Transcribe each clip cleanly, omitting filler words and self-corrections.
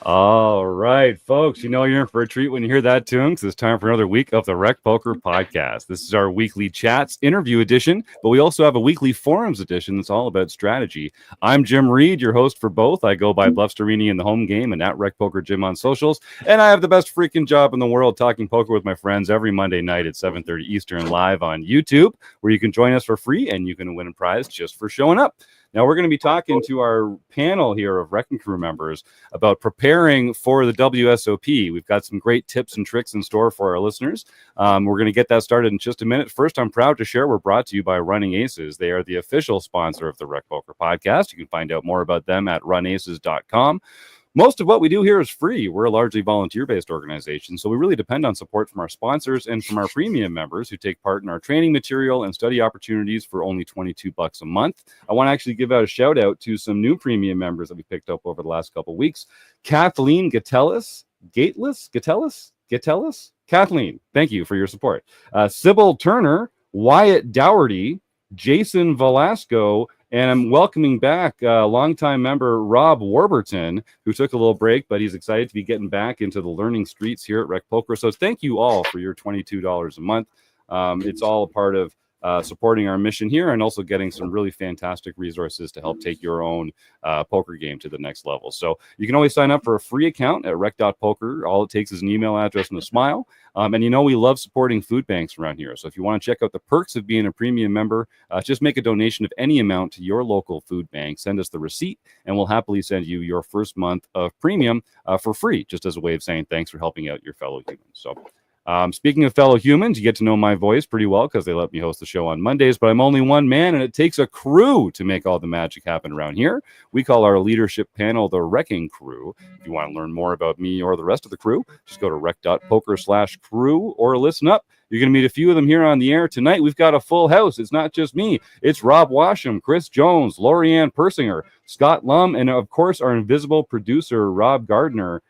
All right, folks, you know you're in for a treat when you hear that tune because it's time for another week of the RecPoker Podcast. This is our weekly chats interview edition, but we also have a weekly forums edition that's all about strategy. I'm Jim Reid, your host for both. I go by Bluffsterini in the home game and at RecPoker Jim on socials, and I have the best freaking job in the world talking poker with my friends every Monday night at 7:30 Eastern live on YouTube, where you can join us for free and you can win a prize just for showing up. Now, we're going to be talking to our panel here of RecPoker Crew members about preparing for the WSOP. We've got some great tips and tricks in store for our listeners. We're going to get that started in just a minute. First, I'm proud to share we're brought to you by Running Aces. They are the official sponsor of the RecPoker Podcast. You can find out more about them at runaces.com. Most of what we do here is free. We're a largely volunteer-based organization, so we really depend on support from our sponsors and from our premium members who take part in our training material and study opportunities for only $22 a month. I want to actually give out a shout-out to some new premium members that we picked up over the last couple of weeks. Kathleen Gatellis. Kathleen, thank you for your support. Sybil Turner, Wyatt Dougherty, Jason Velasco, and I'm welcoming back longtime member Rob Warburton, who took a little break, but he's excited to be getting back into the learning streets here at RecPoker. So thank you all for your $22 a month. It's all a part of supporting our mission here and also getting some really fantastic resources to help take your own poker game to the next level. So you can always sign up for a free account at rec.poker. All it takes is an email address and a smile. And you know we love supporting food banks around here. So if you want to check out the perks of being a premium member, just make a donation of any amount to your local food bank. Send us the receipt, and we'll happily send you your first month of premium for free, just as a way of saying thanks for helping out your fellow humans. So speaking of fellow humans, you get to know my voice pretty well because they let me host the show on Mondays, but I'm only one man, and it takes a crew to make all the magic happen around here. We call our leadership panel the RECing Crew. If you want to learn more about me or the rest of the crew, just go to rec.poker/crew or listen up. You're going to meet a few of them here on the air. Tonight, we've got a full house. It's not just me. It's Rob Washam, Chris Jones, Lorianne Persinger, Scott Lum, and of course, our invisible producer, Rob Gardner.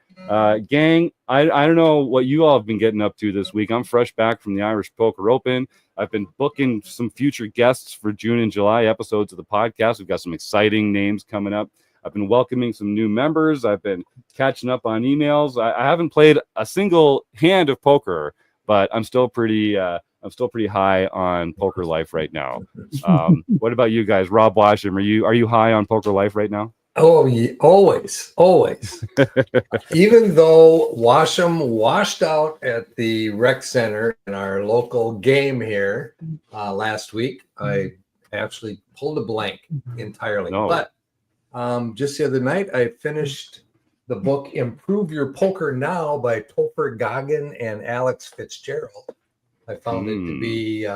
Gang, I don't know what you all have been getting up to this week. I'm fresh back from the Irish Poker Open. I've been booking some future guests for June and July episodes of the podcast. We've got some exciting names coming up. I've been welcoming some new members. I've been catching up on emails. I haven't played a single hand of poker, but I'm still pretty high on poker life right now. What about you guys? Rob Washam, are you high on poker life right now? Oh, yeah, always. Even though Washam washed out at the rec center in our local game here last week, I actually pulled a blank entirely. No. But just the other night, I finished the book "Improve Your Poker Now" by Topher Goggin and Alex Fitzgerald. I found it to be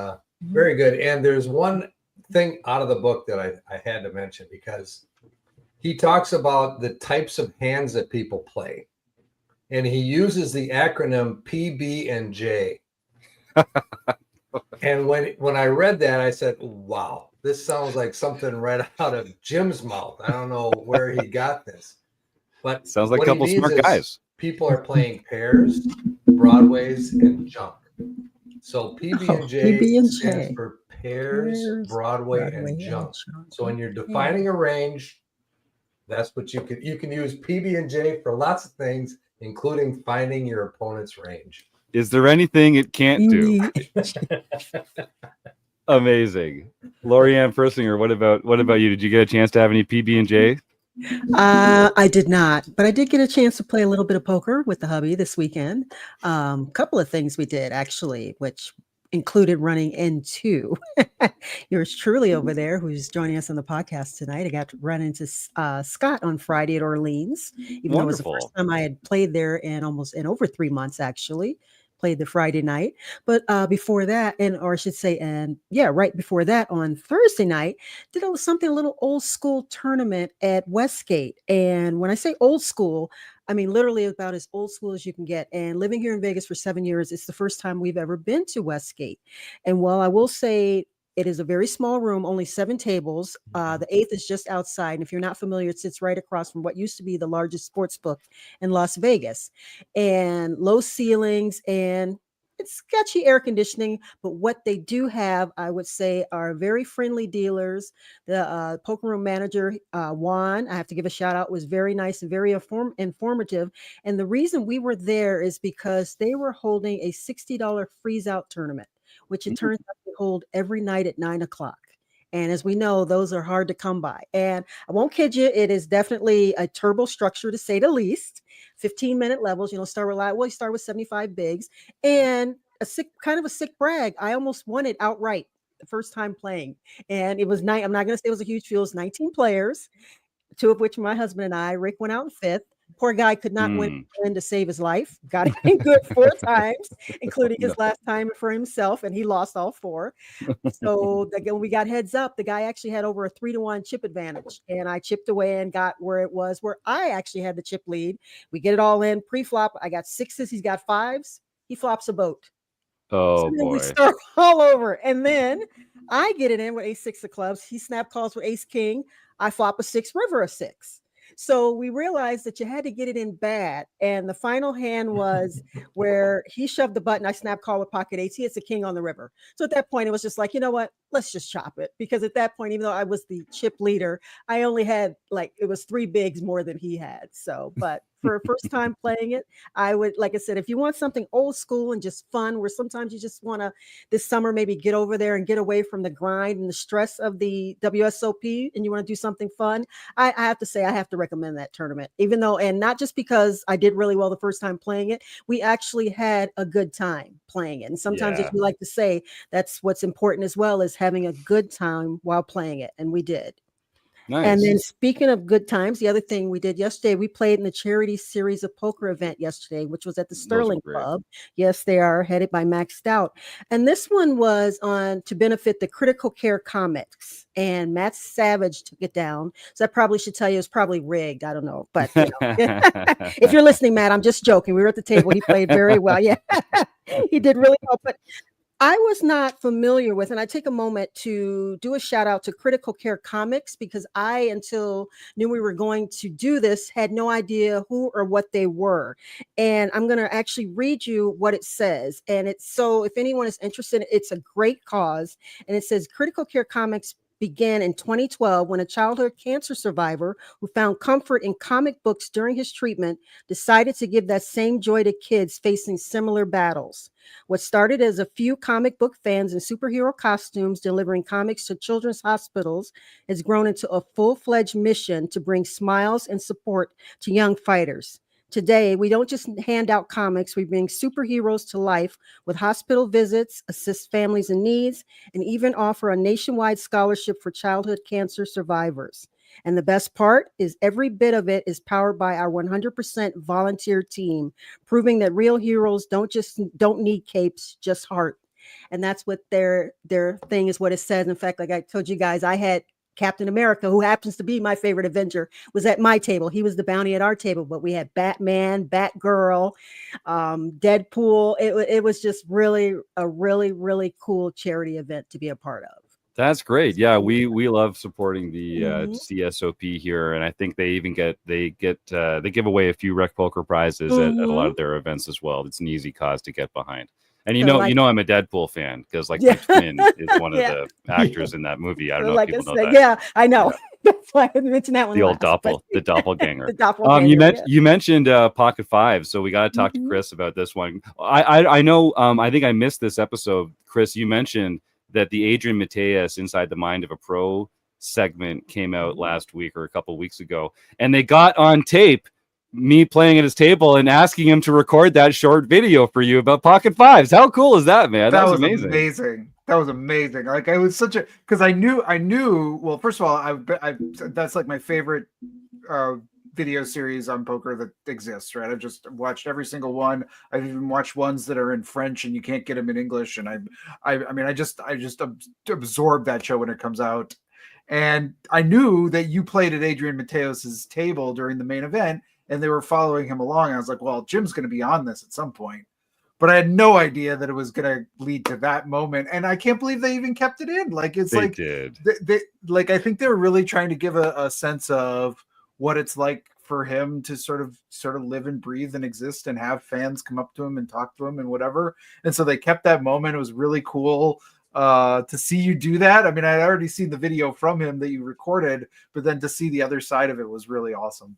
very good. And there's one thing out of the book that I had to mention because he talks about the types of hands that people play, and he uses the acronym PB and J. And when I read that, I said, "Wow, this sounds like something right out of Jim's mouth." I don't know where he got this, but sounds like a couple smart guys. People are playing pairs, broadways, and junk. So PB and J stands for pairs, Broadway, and junk. So when you're defining a range, that's what you can use PB and J for lots of things, including finding your opponent's range. Is there anything it can't do? Amazing. Lorianne Persinger, what about you? Did you get a chance to have any PB and J? I did not, but I did get a chance to play a little bit of poker with the hubby this weekend. Couple of things we did actually, which included running into yours truly over there, who's joining us on the podcast tonight. I got to run into Scott on Friday at Orleans, even though it was the first time I had played there in over 3 months, actually. Played the Friday night, but before that, right before that on Thursday night, did something a little old school tournament at Westgate. And when I say old school, I mean literally about as old school as you can get. And living here in Vegas for 7 years, it's the first time we've ever been to Westgate. And while I will say it is a very small room, only 7 tables. The 8th is just outside. And if you're not familiar, it sits right across from what used to be the largest sports book in Las Vegas. And low ceilings, and it's sketchy air conditioning, but what they do have, I would say, are very friendly dealers. The poker room manager, Juan, I have to give a shout out, was very nice and very informative. And the reason we were there is because they were holding a $60 freeze out tournament, which it turns out they hold every night at 9 o'clock. And as we know, those are hard to come by. And I won't kid you, it is definitely a turbo structure to say the least. 15-minute levels, start with you start with 75 bigs. And a sick brag. I almost won it outright the first time playing. And it was I'm not gonna say it was a huge field, it was 19 players, 2 of which my husband and I. Rick went out in 5th. Poor guy could not win to save his life. Got it in good 4 times, including his last time for himself, and he lost all 4. So when we got heads up, the guy actually had over a 3-to-1 chip advantage, and I chipped away and got where I actually had the chip lead. We get it all in pre-flop. I got 6s, he's got 5s. He flops a boat. Oh, so boy. We start all over, and then I get it in with ace-6 of clubs. He snap calls with ace-king. I flop a 6, river a 6. So we realized that you had to get it in bad. And the final hand was where he shoved the button. I snap call with pocket 8s. He hits a king on the river. So at that point, it was just like, you know what? Let's just chop it. Because at that point, even though I was the chip leader, I only had it was 3 bigs more than he had. So, but for a first time playing it, I would, like I said, if you want something old school and just fun, where sometimes you just want to this summer maybe get over there and get away from the grind and the stress of the WSOP, and you want to do something fun, I have to say I have to recommend that tournament. Even though, and not just because I did really well the first time playing it, we actually had a good time playing it. And sometimes, as we like to say, that's what's important as well, is having a good time while playing it, and we did. Nice. And then speaking of good times, the other thing we did yesterday, we played in the charity series of poker event yesterday, which was at the Sterling Club. Yes, they are headed by Max Stout. And this one was on to benefit the Critical Care Comics. And Matt Savage took it down. So I probably should tell you it's probably rigged. I don't know. But if you're listening, Matt, I'm just joking. We were at the table. He played very well. Yeah, he did really well. But I was not familiar with, and I take a moment to do a shout out to Critical Care Comics, because I, until knew we were going to do this, had no idea who or what they were. And I'm going to actually read you what it says. And it's, so if anyone is interested, it's a great cause. And it says Critical Care Comics began in 2012 when a childhood cancer survivor who found comfort in comic books during his treatment decided to give that same joy to kids facing similar battles. What started as a few comic book fans in superhero costumes delivering comics to children's hospitals has grown into a full-fledged mission to bring smiles and support to young fighters. Today, we don't just hand out comics, we bring superheroes to life with hospital visits, assist families in needs, and even offer a nationwide scholarship for childhood cancer survivors. And the best part is every bit of it is powered by our 100% volunteer team, proving that real heroes don't need capes, just heart. And that's what their thing is, what it says. In fact, like I told you guys, I had Captain America, who happens to be my favorite Avenger, was at my table. He was the bounty at our table, but we had Batman, Batgirl, Deadpool. It was just really a really cool charity event to be a part of. That's great. Yeah, we love supporting the CSOP here, and I think they even they give away a few RecPoker prizes at a lot of their events as well. It's an easy cause to get behind. And you know I'm a Deadpool fan, because my twin is one of the actors in that movie. I don't know if people know that. Yeah, I know. Yeah. That's why I mentioned that one. The old the doppelganger. The doppelganger. You mentioned Pocket 5, so we got to talk to Chris about this one. I know. I think I missed this episode. Chris, you mentioned that the Adrian Mateus Inside the Mind of a Pro segment came out last week or a couple weeks ago, and they got on tape me playing at his table and asking him to record that short video for you about Pocket 5s. How cool is that, man? That was amazing. That was amazing. Like, I was such a, because I knew, well, first of all, I that's like my favorite video series on poker that exists, right? I've just watched every single one. I've even watched ones that are in French and you can't get them in English. And I just absorb that show when it comes out. And I knew that you played at Adrian Mateos's table during the main event, and they were following him along. I was like, well, Jim's going to be on this at some point. But I had no idea that it was going to lead to that moment. And I can't believe they even kept it in. Like, it's did. They, I think they were really trying to give a sense of what it's like for him to sort of live and breathe and exist and have fans come up to him and talk to him and whatever. And so they kept that moment. It was really cool to see you do that. I mean, I'd already seen the video from him that you recorded, but then to see the other side of it was really awesome.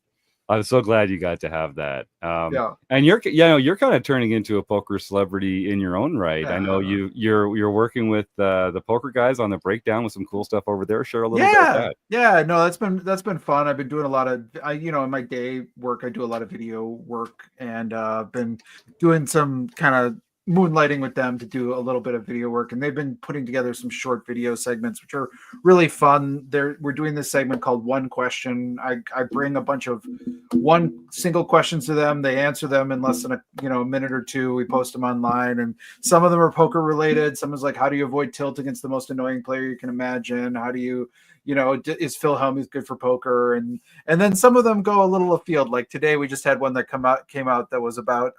I'm so glad you got to have that. Yeah. And you're kind of turning into a poker celebrity in your own right. I know you're working with the poker guys on the breakdown with some cool stuff over there. Share a little bit of that. Yeah, no, that's been fun. I've been doing a lot of, in my day work, I do a lot of video work, and been doing some kind of moonlighting with them to do a little bit of video work, and they've been putting together some short video segments which are really fun. We're doing this segment called One Question. I bring a bunch of one single questions to them. They answer them in less than a minute or two. We post them online, and some of them are poker related. Some is like, how do you avoid tilt against the most annoying player you can imagine? How do you is Phil Hellmuth good for poker? And then some of them go a little afield. Like today we just had one that came out that was about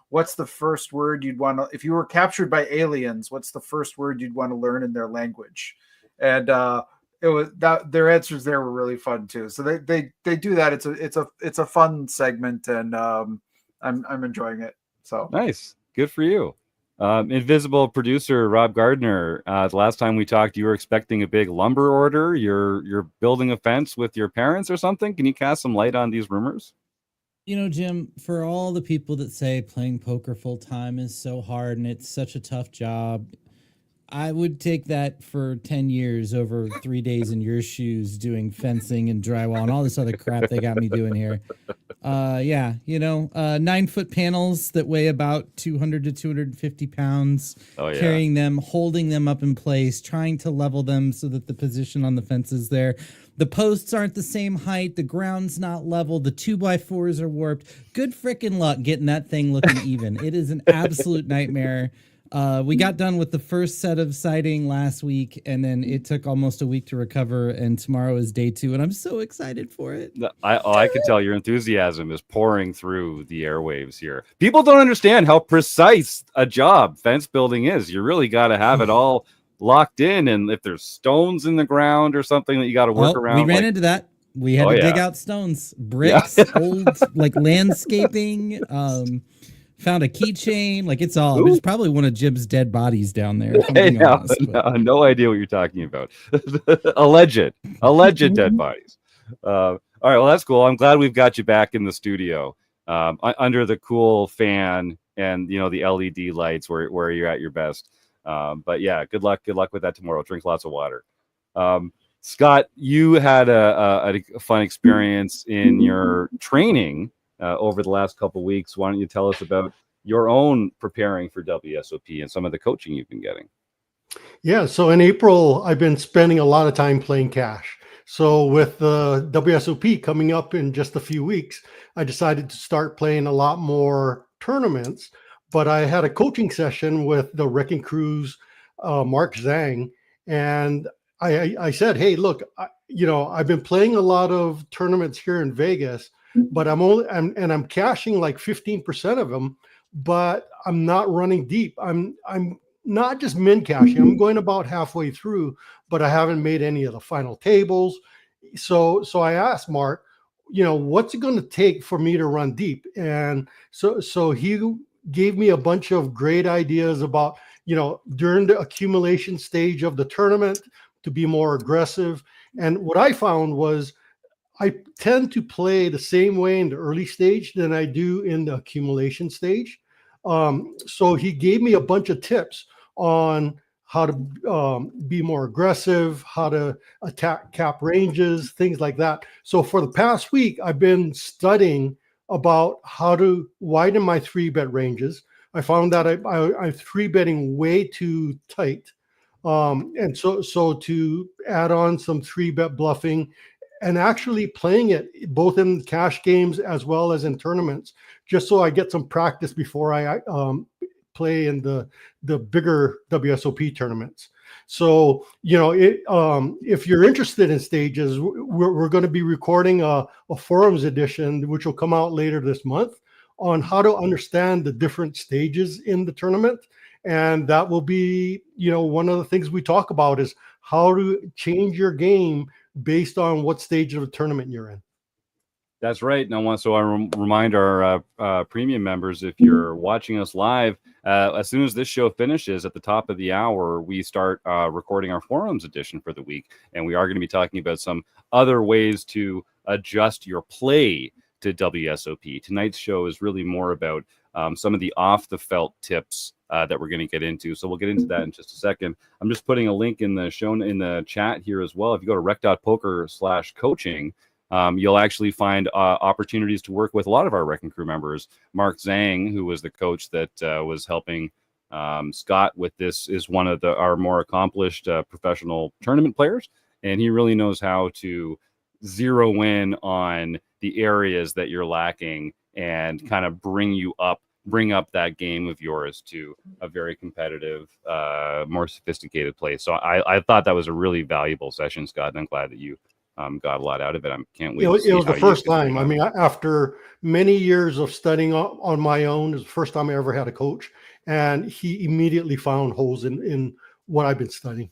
what's the first word you'd want to, if you were captured by aliens, what's the first word you'd want to learn in their language? And it was that their answers there were really fun too. So they do that. It's a fun segment, and I'm enjoying it. So nice, good for you. Invisible producer Rob Gardner. The last time we talked, you were expecting a big lumber order. You're building a fence with your parents or something. Can you cast some light on these rumors? Jim, for all the people that say playing poker full time is so hard and it's such a tough job, I would take that for 10 years over 3 days in your shoes doing fencing and drywall and all this other crap they got me doing here. 9-foot panels that weigh about 200 to 250 pounds, carrying them, holding them up in place, trying to level them so that the position on the fence is there. The posts aren't the same height. The ground's not level. The 2x4s are warped. Good frickin' luck getting that thing looking even. It is an absolute nightmare. We got done with the first set of siding last week, and then it took almost a week to recover, and tomorrow is day 2, and I'm so excited for it. I can tell your enthusiasm is pouring through the airwaves here. People don't understand how precise a job fence building is. You really got to have it all locked in, and if there's stones in the ground or something that you got to work around. We ran into that. We had to dig out stones, bricks, old landscaping. Found a keychain. It's all. It's probably one of Jim's dead bodies down there. No idea what you're talking about. Alleged dead bodies. All right, well that's cool. I'm glad we've got you back in the studio, under the cool fan and the LED lights where you're at your best. But yeah, good luck with that tomorrow. Drink lots of water. Scott, you had a fun experience in your training over the last couple of weeks. Why don't you tell us about your own preparing for WSOP and some of the coaching you've been getting? Yeah, so in April, I've been spending a lot of time playing cash. So with the WSOP coming up in just a few weeks, I decided to start playing a lot more tournaments. But I had a coaching session with the RECing Crew's Mark Zhang, and I said, hey, look, I've been playing a lot of tournaments here in Vegas, but I'm cashing like 15% of them, but I'm not running deep. I'm not just min cashing. I'm going about halfway through, but I haven't made any of the final tables. So I asked Mark, what's it going to take for me to run deep? And so he gave me a bunch of great ideas about, during the accumulation stage of the tournament to be more aggressive. And what I found was I tend to play the same way in the early stage than I do in the accumulation stage. So he gave me a bunch of tips on how to be more aggressive, how to attack cap ranges, things like that. So for the past week, I've been studying about how to widen my 3-bet ranges. I found that I'm 3-betting way too tight. And so to add on some 3-bet bluffing and actually playing it both in cash games as well as in tournaments, just so I get some practice before I play in the bigger WSOP tournaments. So, if you're interested in stages, we're going to be recording a forums edition, which will come out later this month, on how to understand the different stages in the tournament. And that will be, one of the things we talk about is how to change your game based on what stage of the tournament you're in. That's right. And I remind our premium members, if you're watching us live, as soon as this show finishes at the top of the hour, we start recording our forums edition for the week. And we are going to be talking about some other ways to adjust your play to WSOP. Tonight's show is really more about some of the off the felt tips that we're going to get into. So we'll get into that in just a second. I'm just putting a link in the chat here as well. If you go to rec.poker/coaching, you'll actually find opportunities to work with a lot of our RecPoker Crew members. Mark Zhang, who was the coach that was helping Scott with this, is one of our more accomplished professional tournament players, and he really knows how to zero in on the areas that you're lacking and kind of bring up that game of yours to a very competitive, more sophisticated play. So I thought that was a really valuable session, Scott, and I'm glad that you got a lot out of it. I can't wait. It was the first time. I mean, after many years of studying on my own, it was the first time I ever had a coach, and he immediately found holes in what I've been studying.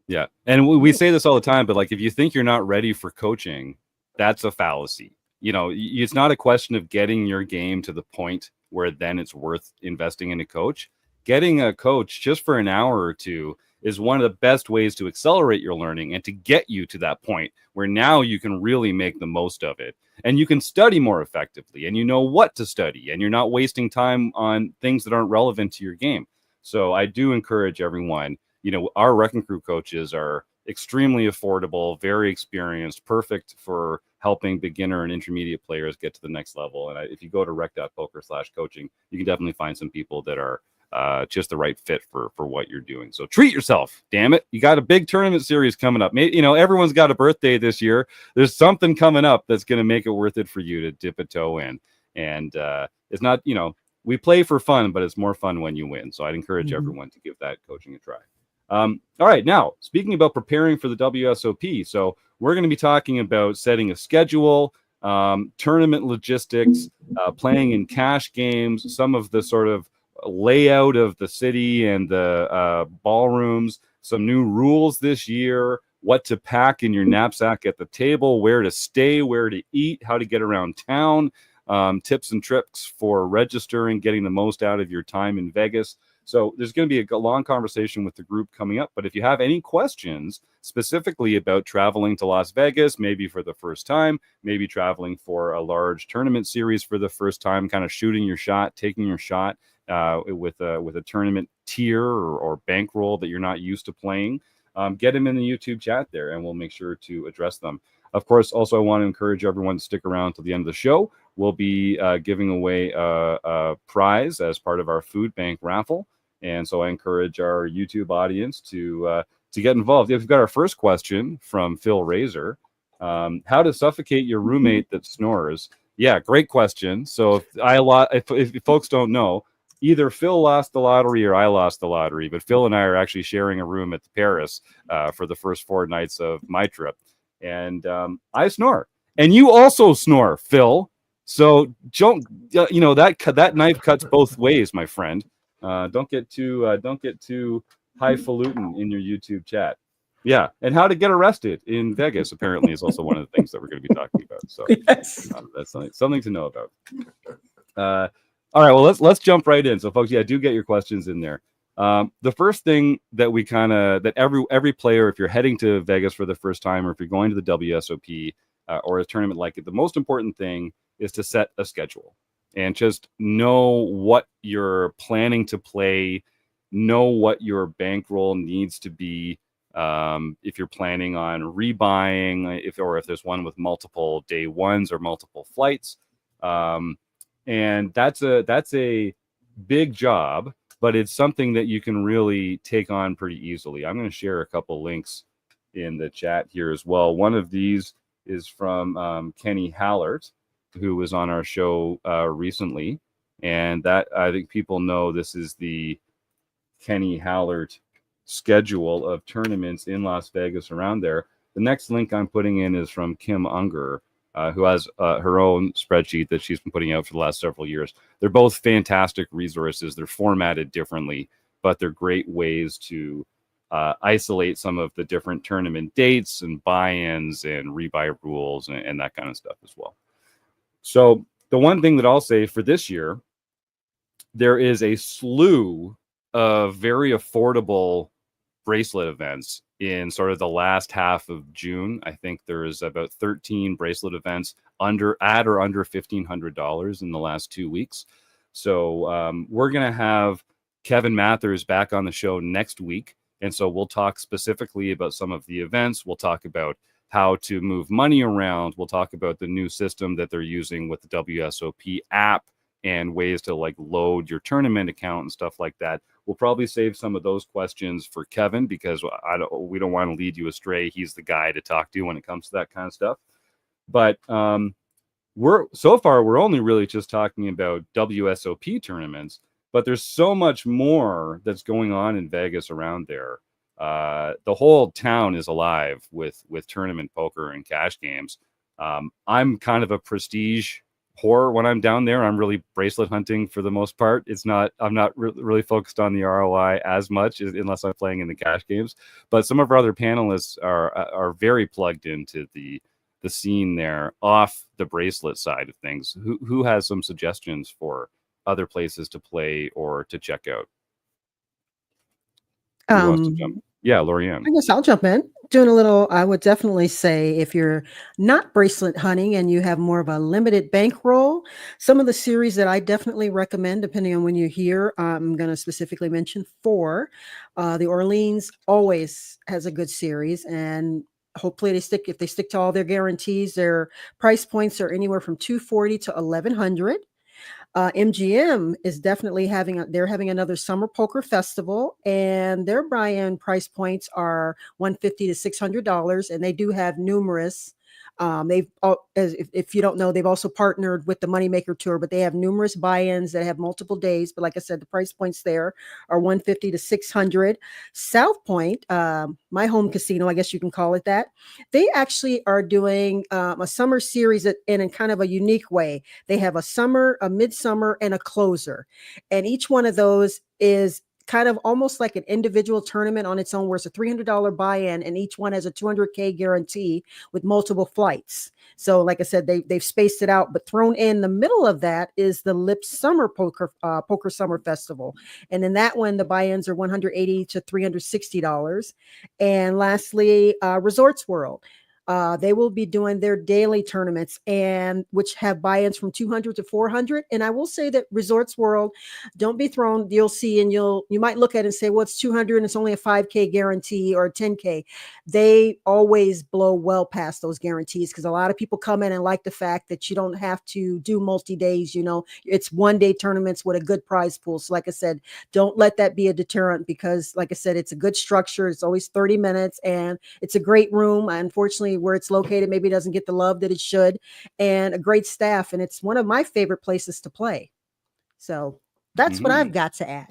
Yeah, and we say this all the time, but like, if you think you're not ready for coaching, that's a fallacy. You know, it's not a question of getting your game to the point where then it's worth investing in a coach. Getting a coach just for an hour or two is one of the best ways to accelerate your learning and to get you to that point where now you can really make the most of it, and you can study more effectively, and you know what to study, and you're not wasting time on things that aren't relevant to your game. So I do encourage everyone, our RecPoker Crew coaches are extremely affordable, very experienced, perfect for helping beginner and intermediate players get to the next level. And if you go to rec.poker/coaching, you can definitely find some people that are just the right fit for what you're doing. So treat yourself, damn it. You got a big tournament series coming up. Maybe, everyone's got a birthday this year. There's something coming up that's going to make it worth it for you to dip a toe in. And it's not, we play for fun, but it's more fun when you win. So I'd encourage everyone to give that coaching a try. All right, now speaking about preparing for the WSOP, so we're going to be talking about setting a schedule, tournament logistics, playing in cash games, some of the sort of layout of the city and the ballrooms, some new rules this year, what to pack in your knapsack at the table, where to stay, where to eat, how to get around town, tips and tricks for registering, getting the most out of your time in Vegas. So there's going to be a long conversation with the group coming up. But if you have any questions specifically about traveling to Las Vegas, maybe for the first time, maybe traveling for a large tournament series for the first time, kind of shooting your shot, taking your shot with a tournament tier or bankroll that you're not used to playing, get them in the YouTube chat there, and we'll make sure to address them. Of course, also, I want to encourage everyone to stick around till the end of the show. We'll be giving away a prize as part of our food bank raffle. And so I encourage our YouTube audience to get involved. We've got our first question from Phil Razor. How to suffocate your roommate that snores? Yeah, great question. So if folks don't know, either Phil lost the lottery or I lost the lottery, but Phil and I are actually sharing a room at the Paris for the first 4 nights of my trip. And I snore. And you also snore, Phil. So don't, that knife cuts both ways, my friend. Don't get too highfalutin in your YouTube chat. Yeah, and how to get arrested in Vegas apparently is also one of the things that we're going to be talking about. So yes. That's something to know about. All right, well let's jump right in. So folks, do get your questions in there. The first thing that we that every player, if you're heading to Vegas for the first time, or if you're going to the WSOP or a tournament like it, the most important thing is to set a schedule. And just know what you're planning to play, know what your bankroll needs to be. If you're planning on rebuying, if there's one with multiple day ones or multiple flights, and that's a big job, but it's something that you can really take on pretty easily. I'm going to share a couple links in the chat here as well. One of these is from Kenny Hallert, who was on our show recently, and that I think people know this is the Kenny Hallert schedule of tournaments in Las Vegas around there. The next link I'm putting in is from Kim Unger, who has her own spreadsheet that she's been putting out for the last several years. They're both fantastic resources. They're formatted differently, but they're great ways to isolate some of the different tournament dates and buy-ins and rebuy rules and that kind of stuff as well. So the one thing that I'll say for this year, there is a slew of very affordable bracelet events in sort of the last half of June. I think there's about 13 bracelet events at or under $1,500 in the last 2 weeks. So we're going to have Kevin Mathers back on the show next week. And so we'll talk specifically about some of the events. We'll talk about how to move money around. We'll talk about the new system that they're using with the WSOP app and ways to like load your tournament account and stuff like that. We'll probably save some of those questions for Kevin because we don't want to lead you astray. He's the guy to talk to when it comes to that kind of stuff. But we're only really just talking about WSOP tournaments, but there's so much more that's going on in Vegas around there. The whole town is alive with tournament poker and cash games. I'm kind of a prestige whore when I'm down there. I'm really bracelet hunting for the most part. I'm not really focused on the ROI as much unless I'm playing in the cash games. But some of our other panelists are very plugged into the scene there off the bracelet side of things. Who has some suggestions for other places to play or to check out? Who wants to jump? Yeah, Lorianne. I guess I'll jump in. I would definitely say if you're not bracelet hunting and you have more of a limited bankroll, some of the series that I definitely recommend, depending on when you're here, I'm going to specifically mention 4. The Orleans always has a good series, and hopefully if they stick to all their guarantees, their price points are anywhere from $240 to $1,100. MGM is definitely having another summer poker festival, and their buy-in price points are $150 to $600, and they do have numerous. If you don't know, they've also partnered with the Moneymaker Tour, but they have numerous buy-ins that have multiple days. But like I said, the price points there are $150 to $600. South Point, my home casino, I guess you can call it that. They actually are doing a summer series in kind of a unique way. They have a summer, a midsummer, and a closer, and each one of those is kind of almost like an individual tournament on its own, where it's a $300 buy-in, and each one has a $200K guarantee with multiple flights. So like I said, they've spaced it out, but thrown in the middle of that is the Lip Summer Poker Summer Festival. And in that one, the buy-ins are $180 to $360. And lastly, Resorts World. They will be doing their daily tournaments, and which have buy-ins from 200 to 400. And I will say that Resorts World, don't be thrown. You'll see, and you might look at it and say, well, it's 200 and it's only a 5K guarantee or a 10K. They always blow well past those guarantees, because a lot of people come in and like the fact that you don't have to do multi-days. It's one-day tournaments with a good prize pool. So like I said, don't let that be a deterrent, because like I said, it's a good structure. It's always 30 minutes, and it's a great room. Unfortunately, where it's located maybe doesn't get the love that it should, and a great staff, and it's one of my favorite places to play. So that's what I've got to add.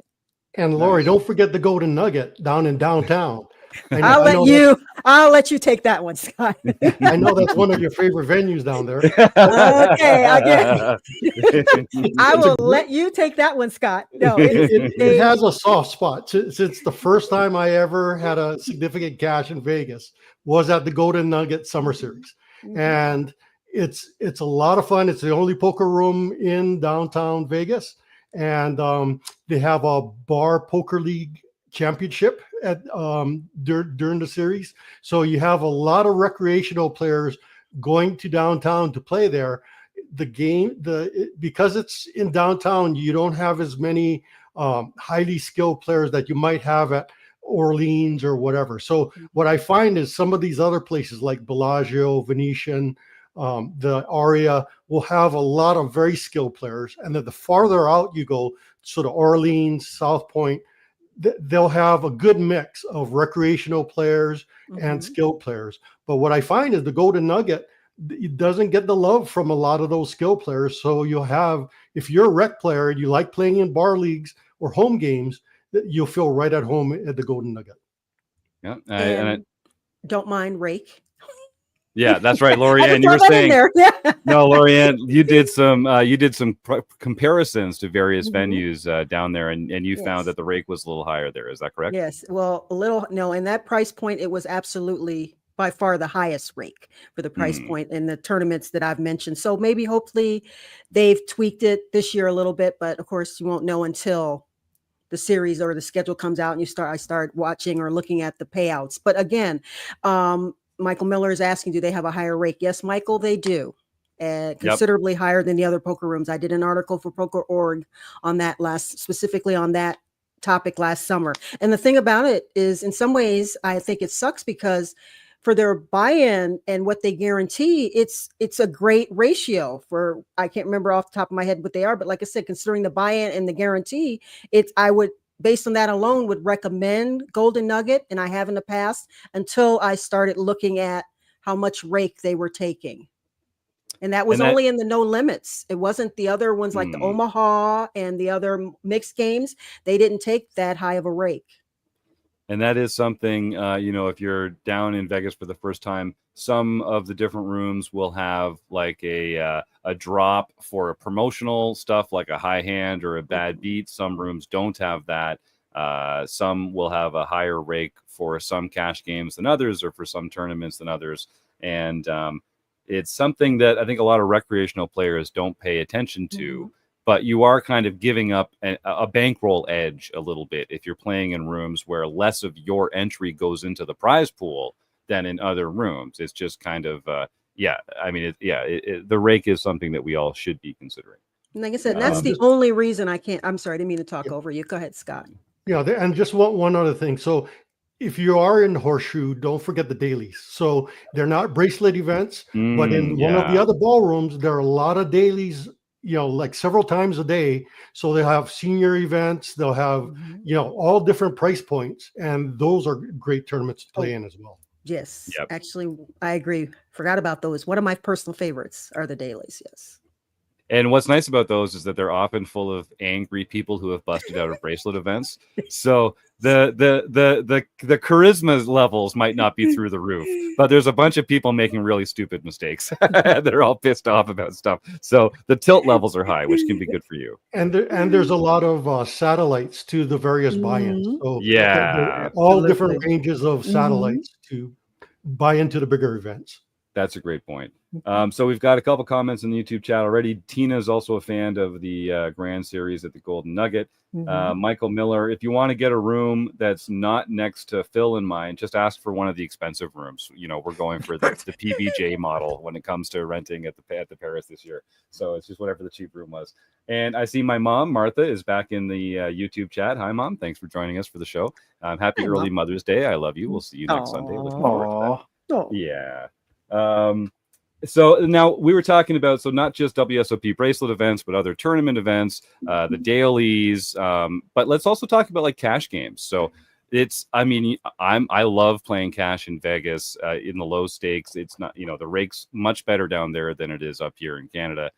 And Lori, don't forget the Golden Nugget down in downtown. I'll let you take that one, Scott. I know that's one of your favorite venues down there. Okay, I will let you take that one, Scott. No, it has a soft spot. Since the first time I ever had a significant cash in Vegas was at the Golden Nugget Summer Series. Mm-hmm. And it's a lot of fun. It's the only poker room in downtown Vegas. And they have a bar poker league championship at during the series. So you have a lot of recreational players going to downtown to play there. Because it's in downtown, you don't have as many highly skilled players that you might have at Orleans or whatever. So what I find is some of these other places like Bellagio, Venetian, the Aria will have a lot of very skilled players. And then the farther out you go, sort of Orleans, South Point, they'll have a good mix of recreational players and skilled players. But what I find is the Golden Nugget, it doesn't get the love from a lot of those skilled players. So you'll have, if you're a rec player and you like playing in bar leagues or home games, you'll feel right at home at the Golden Nugget. Yeah, and don't mind Rake. Yeah, that's right, Lorianne. You were saying no, Lorianne. You did some comparisons to various venues down there, and you found that the rake was a little higher there. Is that correct? Yes. Well, in that price point, it was absolutely by far the highest rake for the price point in the tournaments that I've mentioned. So maybe hopefully they've tweaked it this year a little bit, but of course you won't know until the series or the schedule comes out and I start watching or looking at the payouts. But again, Michael Miller is asking, do they have a higher rake? Yes, Michael, they do. Considerably higher than the other poker rooms. I did an article for Poker.org on that specifically on that topic last summer. And the thing about it is, in some ways, I think it sucks because for their buy-in and what they guarantee, it's a great ratio for, I can't remember off the top of my head what they are, but like I said, considering the buy-in and the guarantee, I would, based on that alone, would recommend Golden Nugget, and I have in the past, until I started looking at how much rake they were taking. And that was only in the no limits. It wasn't the other ones like the Omaha and the other mixed games. They didn't take that high of a rake. And that is something, if you're down in Vegas for the first time, some of the different rooms will have like a drop for promotional stuff, like a high hand or a bad beat. Some rooms don't have that. Some will have a higher rake for some cash games than others, or for some tournaments than others. And it's something that I think a lot of recreational players don't pay attention to. But you are kind of giving up a bankroll edge a little bit if you're playing in rooms where less of your entry goes into the prize pool than in other rooms. It's just kind of, the rake is something that we all should be considering. And like I said, that's the only reason I can't. I'm sorry, I didn't mean to talk over you. Go ahead, Scott. Yeah, and just one other thing. So if you are in Horseshoe, don't forget the dailies. So they're not bracelet events, but in one of the other ballrooms, there are a lot of dailies, like several times a day. So they have senior events, they'll have, all different price points. And those are great tournaments to play in as well. Yes, actually, I agree. Forgot about those. One of my personal favorites are the dailies. Yes. And what's nice about those is that they're often full of angry people who have busted out of bracelet events. So the charisma levels might not be through the roof, but there's a bunch of people making really stupid mistakes. They're all pissed off about stuff. So the tilt levels are high, which can be good for you. And there's a lot of satellites to the various buy-ins. So all different ranges of satellites to buy into the bigger events. That's a great point. So we've got a couple comments in the YouTube chat already. Tina is also a fan of the Grand Series at the Golden Nugget. Michael Miller, if you want to get a room that's not next to Phil in mind, just ask for one of the expensive rooms. We're going for the PBJ model when it comes to renting at the Paris this year. So it's just whatever the cheap room was. And I see my mom, Martha, is back in the YouTube chat. Hi, Mom. Thanks for joining us for the show. Happy early Mother's Day. I love you. We'll see you next Sunday. Looking forward to that. Yeah. So now we were talking about, so not just WSOP bracelet events, but other tournament events, the dailies. But let's also talk about like cash games. So I love playing cash in Vegas in the low stakes. It's not, the rake's much better down there than it is up here in Canada.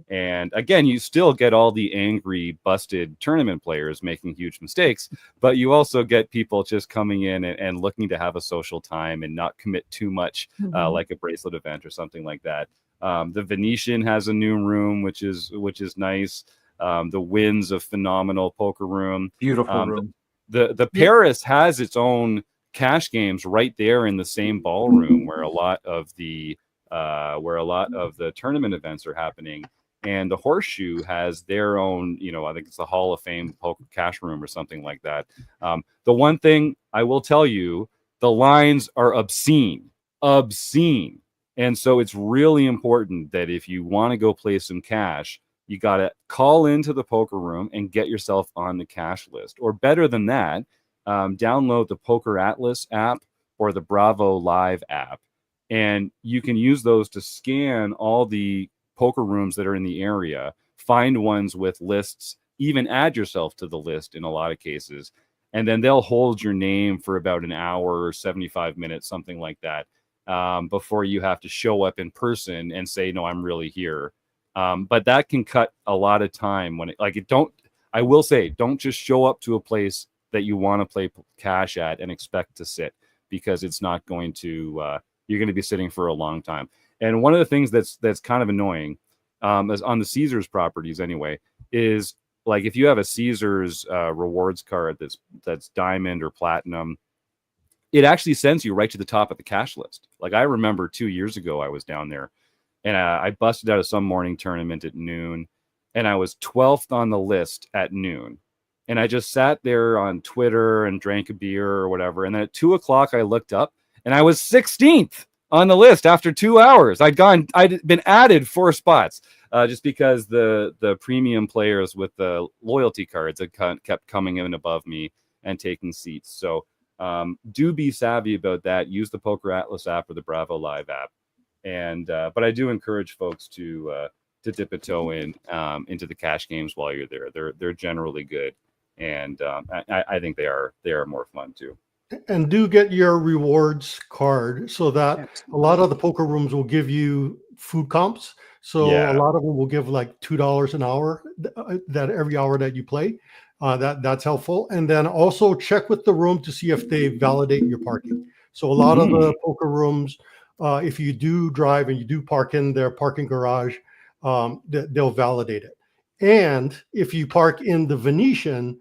And again, you still get all the angry, busted tournament players making huge mistakes, but you also get people just coming in and looking to have a social time and not commit too much, like a bracelet event or something like that. The Venetian has a new room, which is nice. The Winds, a phenomenal poker room. Beautiful room. The Paris has its own cash games right there in the same ballroom where a lot of the tournament events are happening. And the Horseshoe has their own, I think it's the Hall of Fame poker cash room or something like that. The one thing I will tell you, the lines are obscene. And so it's really important that if you want to go play some cash, you got to call into the poker room and get yourself on the cash list. Or better than that, download the Poker Atlas app or the Bravo Live app. And you can use those to scan all the poker rooms that are in the area, find ones with lists, even add yourself to the list in a lot of cases. And then they'll hold your name for about an hour or 75 minutes, something like that, before you have to show up in person and say, no, I'm really here. But that can cut a lot of time I will say, don't just show up to a place that you want to play cash at and expect to sit, because it's not going to, you're going to be sitting for a long time. And one of the things that's kind of annoying, is on the Caesars properties anyway, is like if you have a Caesars rewards card that's diamond or platinum, it actually sends you right to the top of the cash list. Like I remember 2 years ago, I was down there and I busted out of some morning tournament at noon and I was 12th on the list at noon. And I just sat there on Twitter and drank a beer or whatever. And then at 2 o'clock, I looked up and I was 16th on the list after 2 hours. I'd been added 4 spots just because the premium players with the loyalty cards had kept coming in above me and taking seats. So do be savvy about that. Use the Poker Atlas app or the Bravo Live app. And but I do encourage folks to dip a toe into the cash games while you're there. They're generally good, and I think they are more fun too. And do get your rewards card so that a lot of the poker rooms will give you food comps. So a lot of them will give like $2 an hour that every hour that you play. That's helpful. And then also check with the room to see if they validate your parking. So a lot of the poker rooms, if you do drive and you do park in their parking garage, they'll validate it. And if you park in the Venetian,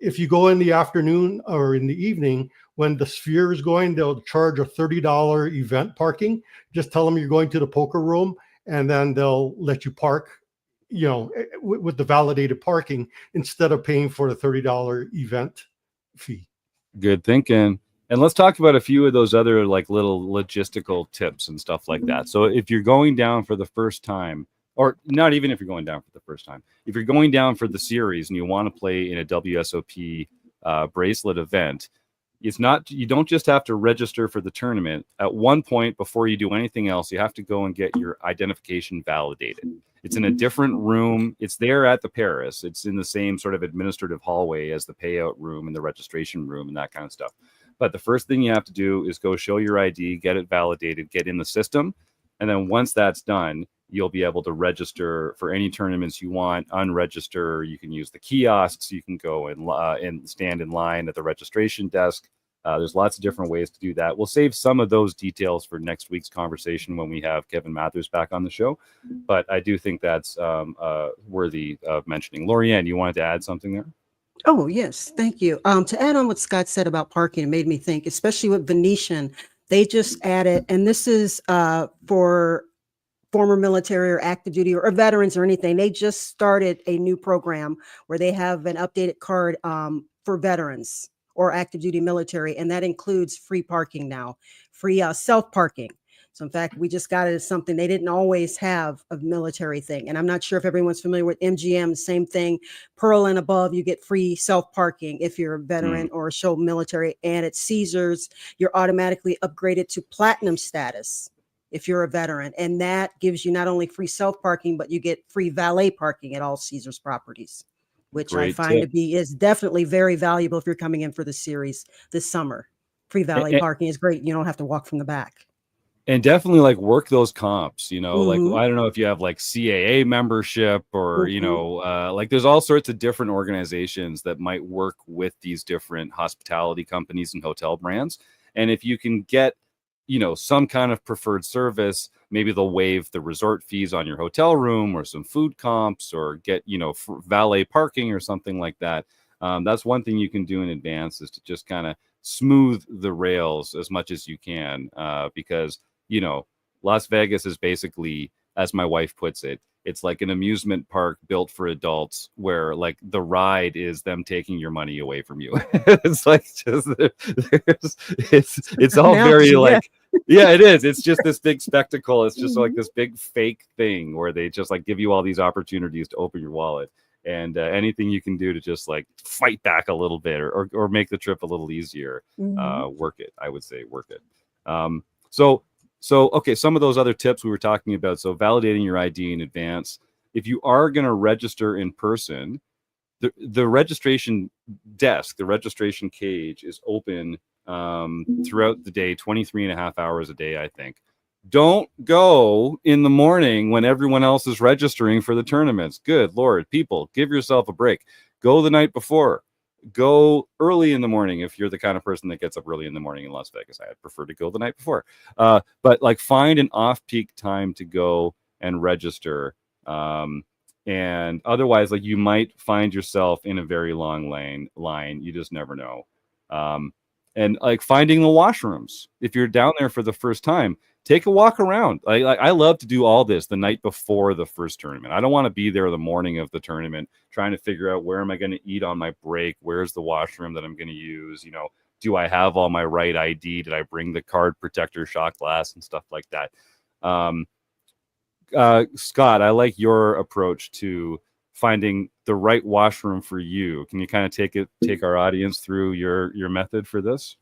if you go in the afternoon or in the evening when the Sphere is going, they'll charge a $30 event parking. Just tell them you're going to the poker room, and then they'll let you park, with the validated parking instead of paying for the $30 event fee. Good thinking. And let's talk about a few of those other like little logistical tips and stuff like that. So if you're going down for the first time, or not even if you're going down for the first time, if you're going down for the series and you want to play in a WSOP bracelet event, you don't just have to register for the tournament. At one point, before you do anything else, you have to go and get your identification validated. It's in a different room. It's there at the Paris. It's in the same sort of administrative hallway as the payout room and the registration room and that kind of stuff. But the first thing you have to do is go show your ID, get it validated, get in the system. And then once that's done, you'll be able to register for any tournaments you want, unregister. You can use the kiosks. You can go and stand in line at the registration desk. There's lots of different ways to do that. We'll save some of those details for next week's conversation when we have Kevin Mathers back on the show. But I do think that's worthy of mentioning. Lorianne, you wanted to add something there? Oh, yes. Thank you. To add on what Scott said about parking, it made me think, especially with Venetian, they just added, and this is for former military or active duty or veterans or anything. They just started a new program where they have an updated card for veterans or active duty military. And that includes free parking now, free self-parking. So in fact, we just got it as something they didn't always have a military thing. And I'm not sure if everyone's familiar with MGM, same thing, Pearl and above, you get free self-parking if you're a veteran or a show military. And at Caesars, you're automatically upgraded to platinum status if you're a veteran. And that gives you not only free self-parking, but you get free valet parking at all Caesars properties, which I find to be is definitely very valuable if you're coming in for the series this summer. Free valet parking is great. You don't have to walk from the back. And definitely like work those comps, like, I don't know if you have like CAA membership or, like there's all sorts of different organizations that might work with these different hospitality companies and hotel brands. And if you can get, some kind of preferred service, maybe they'll waive the resort fees on your hotel room or some food comps or get, valet parking or something like that. That's one thing you can do in advance is to just kind of smooth the rails as much as you can because Las Vegas is basically, as my wife puts it, it's like an amusement park built for adults where like the ride is them taking your money away from you. It's like just it's all very like, yeah, it is. It's just this big spectacle. It's just like this big fake thing where they just like give you all these opportunities to open your wallet. And anything you can do to just like fight back a little bit or make the trip a little easier, work it. I would say work it. So, okay, some of those other tips we were talking about. So validating your ID in advance. If you are going to register in person, the registration desk, the registration cage is open throughout the day, 23 and a half hours a day, I think. Don't go in the morning when everyone else is registering for the tournaments. Good Lord, people, give yourself a break. Go the night before. Go early in the morning if you're the kind of person that gets up early in the morning in Las Vegas. I'd prefer to go the night before. But like find an off-peak time to go and register. And otherwise, like you might find yourself in a very long line. You just never know. And like finding the washrooms. If you're down there for the first time, take a walk around. I love to do all this the night before the first tournament. I don't want to be there the morning of the tournament trying to figure out where am I going to eat on my break? Where's the washroom that I'm going to use? You know, do I have all my right ID? Did I bring the card protector, shot glass, and stuff like that? Scott, I like your approach to finding the right washroom for you. Can you kind of take our audience through your method for this?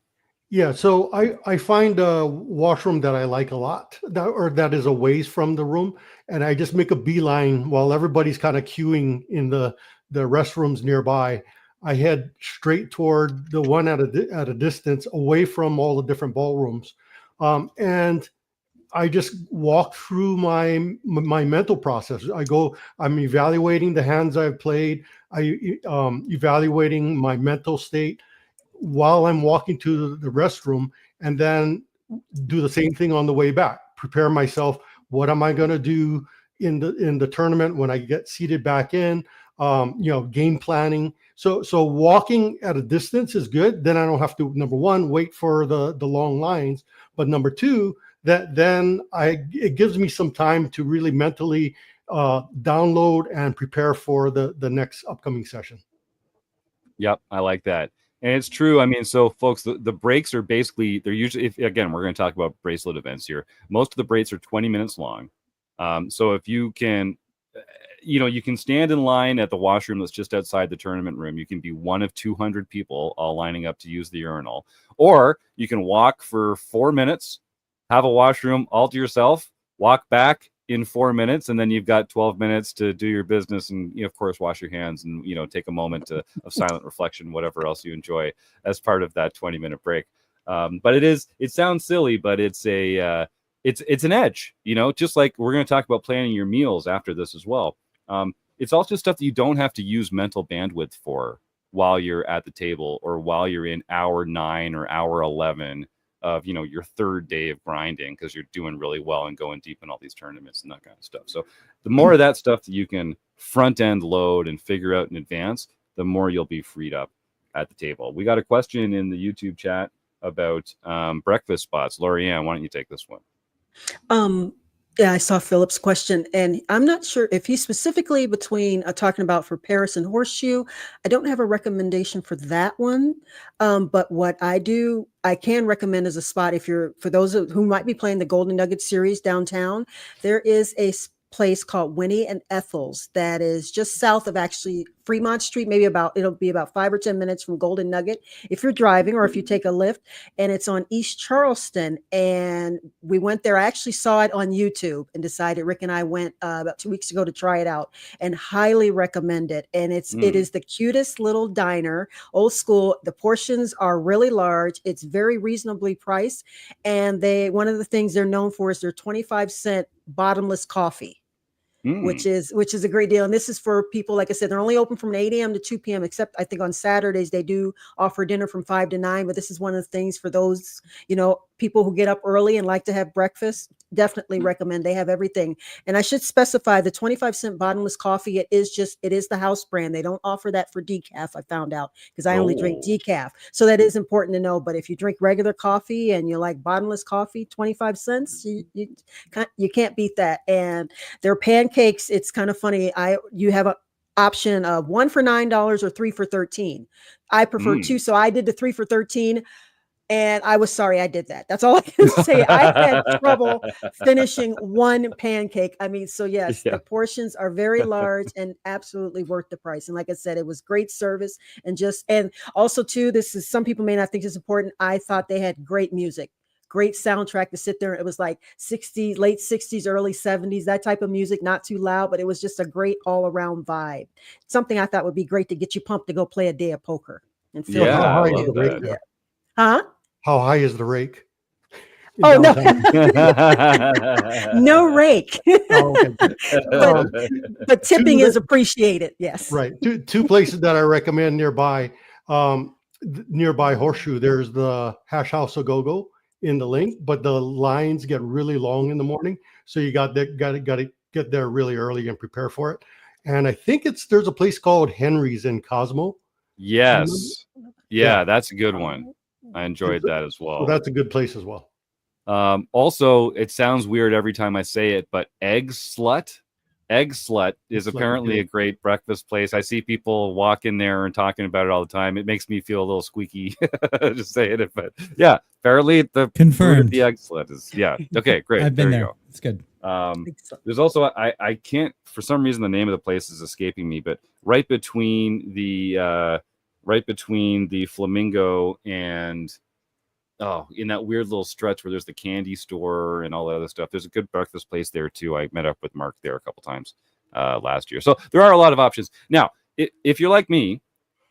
Yeah, so I find a washroom that I like a lot, that is a ways from the room, and I just make a beeline while everybody's kind of queuing in the restrooms nearby. I head straight toward the one at a distance, away from all the different ballrooms, and I just walk through my mental process. I'm evaluating the hands I've played. Evaluating my mental state while I'm walking to the restroom, and then do the same thing on the way back. Prepare myself. What am I going to do in the tournament when I get seated back in? Game planning. So walking at a distance is good. Then I don't have to, number one, wait for the long lines, but number two, it gives me some time to really mentally download and prepare for the next upcoming session. Yep, I like that. And it's true. I mean, so folks, the breaks are basically, they're usually, again, we're going to talk about bracelet events here. Most of the breaks are 20 minutes long. So if you can, you can stand in line at the washroom that's just outside the tournament room. You can be one of 200 people all lining up to use the urinal. Or you can walk for 4 minutes, have a washroom all to yourself, walk back in 4 minutes, and then you've got 12 minutes to do your business and, of course, wash your hands and, take a moment of silent reflection, whatever else you enjoy as part of that 20-minute break. But it sounds silly, but it's an edge, just like we're going to talk about planning your meals after this as well. It's also stuff that you don't have to use mental bandwidth for while you're at the table or while you're in hour 9 or hour 11 of your third day of grinding, because you're doing really well and going deep in all these tournaments and that kind of stuff. So the more of that stuff that you can front end load and figure out in advance, the more you'll be freed up at the table. We got a question in the YouTube chat about breakfast spots. Lorianne, why don't you take this one? Yeah, I saw Philip's question, and I'm not sure if he's specifically between talking about for Paris and Horseshoe. I don't have a recommendation for that one, but what I can recommend as a spot, for those who might be playing the Golden Nugget series downtown, there is a place called Winnie and Ethel's that is just south of actually Fremont Street. It'll be about 5 or 10 minutes from Golden Nugget if you're driving or if you take a Lyft, and it's on East Charleston. And we went there. I actually saw it on YouTube and decided, Rick and I went about 2 weeks ago to try it out, and highly recommend it. And it is the cutest little diner, old school. The portions are really large. It's very reasonably priced. And one of the things they're known for is their 25-cent bottomless coffee. Which is a great deal. And this is for people, like I said, they're only open from 8 a.m. to 2 p.m., except I think on Saturdays they do offer dinner from 5 to 9. But this is one of the things for those, people who get up early and like to have breakfast. Definitely recommend. They have everything. And I should specify the 25-cent bottomless coffee. It is the house brand. They don't offer that for decaf, I found out, because I only drink decaf. So that is important to know. But if you drink regular coffee and you like bottomless coffee, 25 cents, you can't beat that. And their pancakes, it's kind of funny. You have an option of 1 for $9 or 3 for $13. I prefer 2. So I did the 3 for $13. And I was sorry I did that. That's all I can say. I had trouble finishing one pancake. I mean, so yes, the portions are very large and absolutely worth the price. And like I said, it was great service. And also too, some people may not think this is important. I thought they had great music, great soundtrack to sit there. It was like late 60s, early 70s, that type of music, not too loud, but it was just a great all around vibe. Something I thought would be great to get you pumped to go play a day of poker and feel How high is the rake? Oh, no. No rake. But tipping is appreciated. Yes. Right. Two places that I recommend nearby Horseshoe. There's the Hash House A Go-Go in the link, but the lines get really long in the morning. So you got to get there really early and prepare for it. And I think there's a place called Henry's in Cosmo. Yes. Yeah, that's a good one. I enjoyed that as well. So that's a good place as well. Also, it sounds weird every time I say it, but Egg Slut is apparently a great breakfast place. I see people walk in there and talking about it all the time. It makes me feel a little squeaky just saying it, but yeah, apparently the confirmed. The Egg Slut is okay, great. I've been there. It's good. There's also I can't, for some reason the name of the place is escaping me, but right between the Flamingo and in that weird little stretch where there's the candy store and all that other stuff, there's a good breakfast place there too. I met up with Mark there a couple times last year. So there are a lot of options. Now, if you're like me,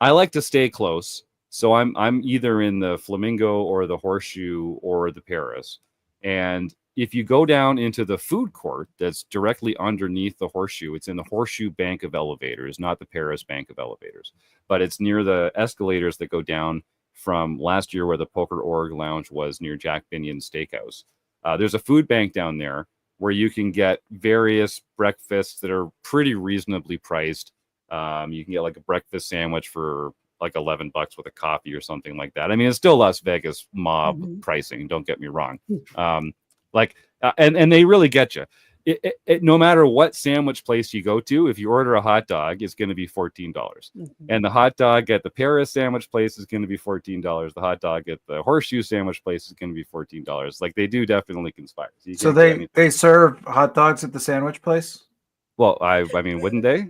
I like to stay close. So I'm either in the Flamingo or the Horseshoe or the Paris. And if you go down into the food court that's directly underneath the Horseshoe, it's in the Horseshoe bank of elevators, not the Paris bank of elevators, but it's near the escalators that go down from last year where the Poker Org Lounge was near Jack Binion's Steakhouse. There's a food bank down there where you can get various breakfasts that are pretty reasonably priced. You can get like a breakfast sandwich for like $11 with a coffee or something like that. I mean, it's still Las Vegas mob pricing, don't get me wrong. And they really get you. No matter what sandwich place you go to, if you order a hot dog, it's going to be $14. And the hot dog at the Paris sandwich place is going to be $14. The hot dog at the Horseshoe sandwich place is going to be $14. Like, they do definitely conspire. So they serve hot dogs at the sandwich place? Well, I mean, wouldn't they?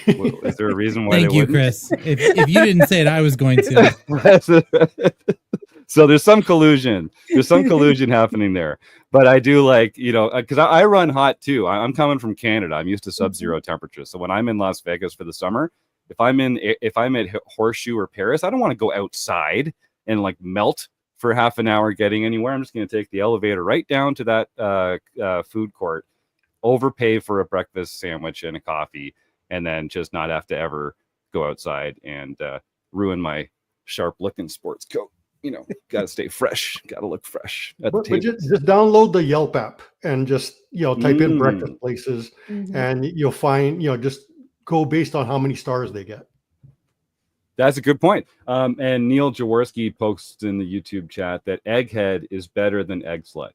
Is there a reason why? Thank you, Chris. If you didn't say it, I was going to. So there's some collusion. There's some collusion happening there. But I do like, because I run hot too. I'm coming from Canada. I'm used to sub-zero temperatures. So when I'm in Las Vegas for the summer, if I'm at Horseshoe or Paris, I don't want to go outside and like melt for half an hour getting anywhere. I'm just going to take the elevator right down to that food court, overpay for a breakfast sandwich and a coffee, and then just not have to ever go outside and ruin my sharp-looking sports coat. Got to stay fresh. Got to look fresh at the table. Just download the Yelp app and just type in breakfast places, and you'll find just go based on how many stars they get. That's a good point. And Neil Jaworski posts in the YouTube chat that Egghead is better than Egg Slut.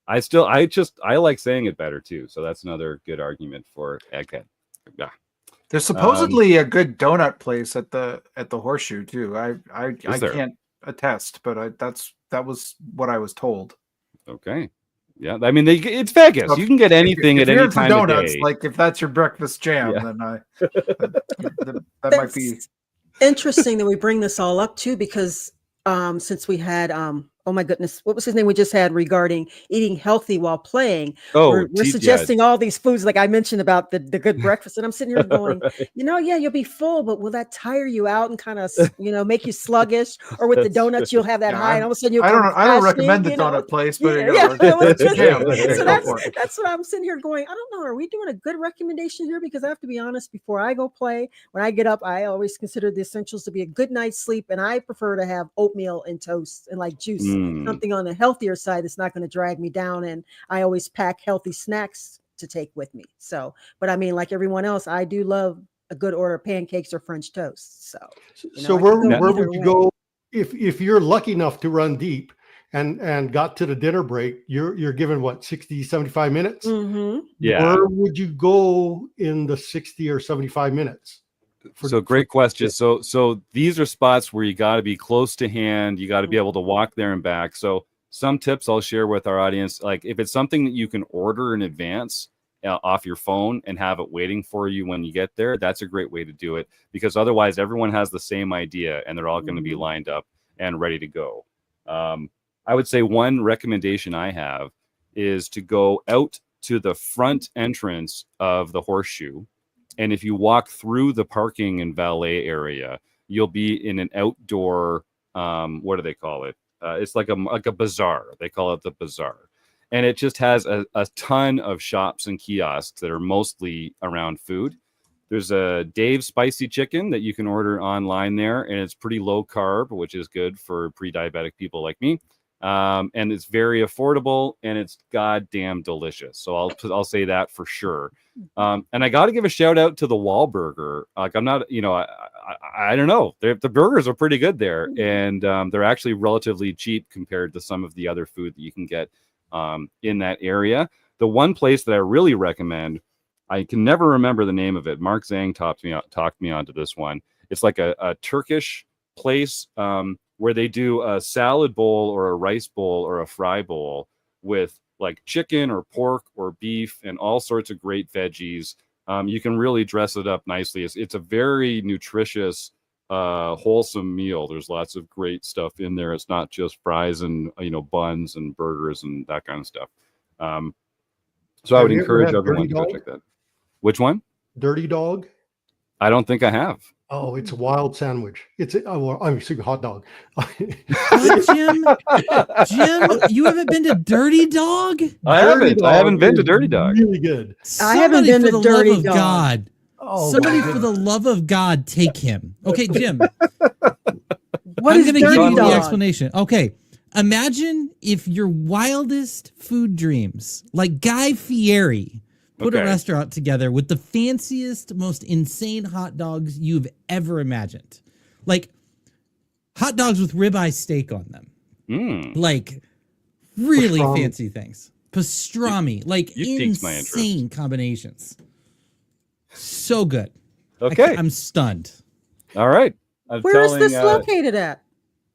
I like saying it better too. So that's another good argument for Egghead. Yeah. There's supposedly a good donut place at the Horseshoe too. I can't attest, but that was what I was told. Okay. Yeah, I mean, it's Vegas. So you can get anything at any time donuts, of day. like if that's your breakfast jam, then that might be interesting that we bring this all up too, because since we had oh my goodness, what was his name we just had regarding eating healthy while playing? We're suggesting all these foods, like I mentioned about the good breakfast, and I'm sitting here going, you'll be full, but will that tire you out and kind of make you sluggish? Or with the donuts, you'll have that high, and all of a sudden I don't recommend the donut place, but so that's what I'm sitting here going. I don't know. Are we doing a good recommendation here? Because I have to be honest, before I go play, when I get up, I always consider the essentials to be a good night's sleep, and I prefer to have oatmeal and toast and like juice. Something on the healthier side that's not going to drag me down. And I always pack healthy snacks to take with me. So, but I mean, like everyone else, I do love a good order of pancakes or French toast. So where would you go if you're lucky enough to run deep and got to the dinner break? You're given what, 60, 75 minutes? Yeah. Where would you go in the 60 or 75 minutes? So great question. So these are spots where you got to be close to hand. You got to be able to walk there and back. So some tips I'll share with our audience, like if it's something that you can order in advance off your phone and have it waiting for you when you get there, that's a great way to do it, because otherwise everyone has the same idea and they're all going to be lined up and ready to go. I would say one recommendation I have is to go out to the front entrance of the Horseshoe. And if you walk through the parking and valet area, you'll be in an outdoor, what do they call it? It's like a bazaar. They call it the bazaar. And it just has a ton of shops and kiosks that are mostly around food. There's a Dave's spicy chicken that you can order online there, and it's pretty low carb, which is good for pre-diabetic people like me. and it's very affordable and it's goddamn delicious. So I'll say that for sure. And I got to give a shout out to the Wahlburger. Like I'm not, I don't know. The burgers are pretty good there, and they're actually relatively cheap compared to some of the other food that you can get in that area. The one place that I really recommend, I can never remember the name of it. Mark Zhang talked me onto this one. It's like a Turkish place where they do a salad bowl or a rice bowl or a fry bowl with like chicken or pork or beef and all sorts of great veggies. You can really dress it up nicely. It's a very nutritious, wholesome meal. There's lots of great stuff in there. It's not just fries and buns and burgers and that kind of stuff. So I would encourage everyone to go check that. Which one? Dirty Dog. I don't think I have. Oh, it's a wild sandwich. I'm sorry, hot dog. Jim, you haven't been to Dirty Dog? I haven't been to Dirty Dog. Really good. I haven't been to Dirty Dog. God. Oh, somebody for the love of God, take him. Okay, Jim. What is I'm going to give you Dog? the explanation. Okay. Imagine if your wildest food dreams, like Guy Fieri, put a restaurant together with the fanciest, most insane hot dogs you've ever imagined. Like hot dogs with ribeye steak on them. Like really fancy things. Pastrami. Like insane combinations. So good. Okay. I'm stunned. All right. Where is this located at?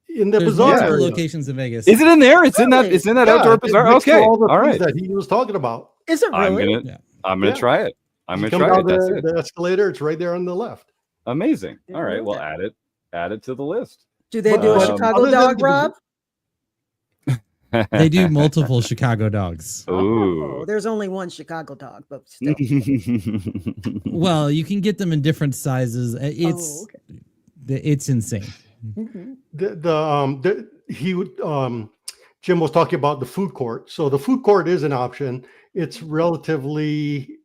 In the There's bazaar multiple area. locations in Vegas. Is it in there? It's in that. It's in that outdoor bazaar. Okay. All All right. that he was talking about. Is it really? I'm gonna try it. I'm gonna Come try down it. That's it. the escalator. It's right there on the left. Amazing. All right. Well, add it to the list. Do they do a Chicago other dog, than- Rob? They do multiple Chicago dogs. Oh, there's only one Chicago dog, but still. Well, you can get them in different sizes. It's insane. Jim was talking about the food court. So the food court is an option. It's relatively,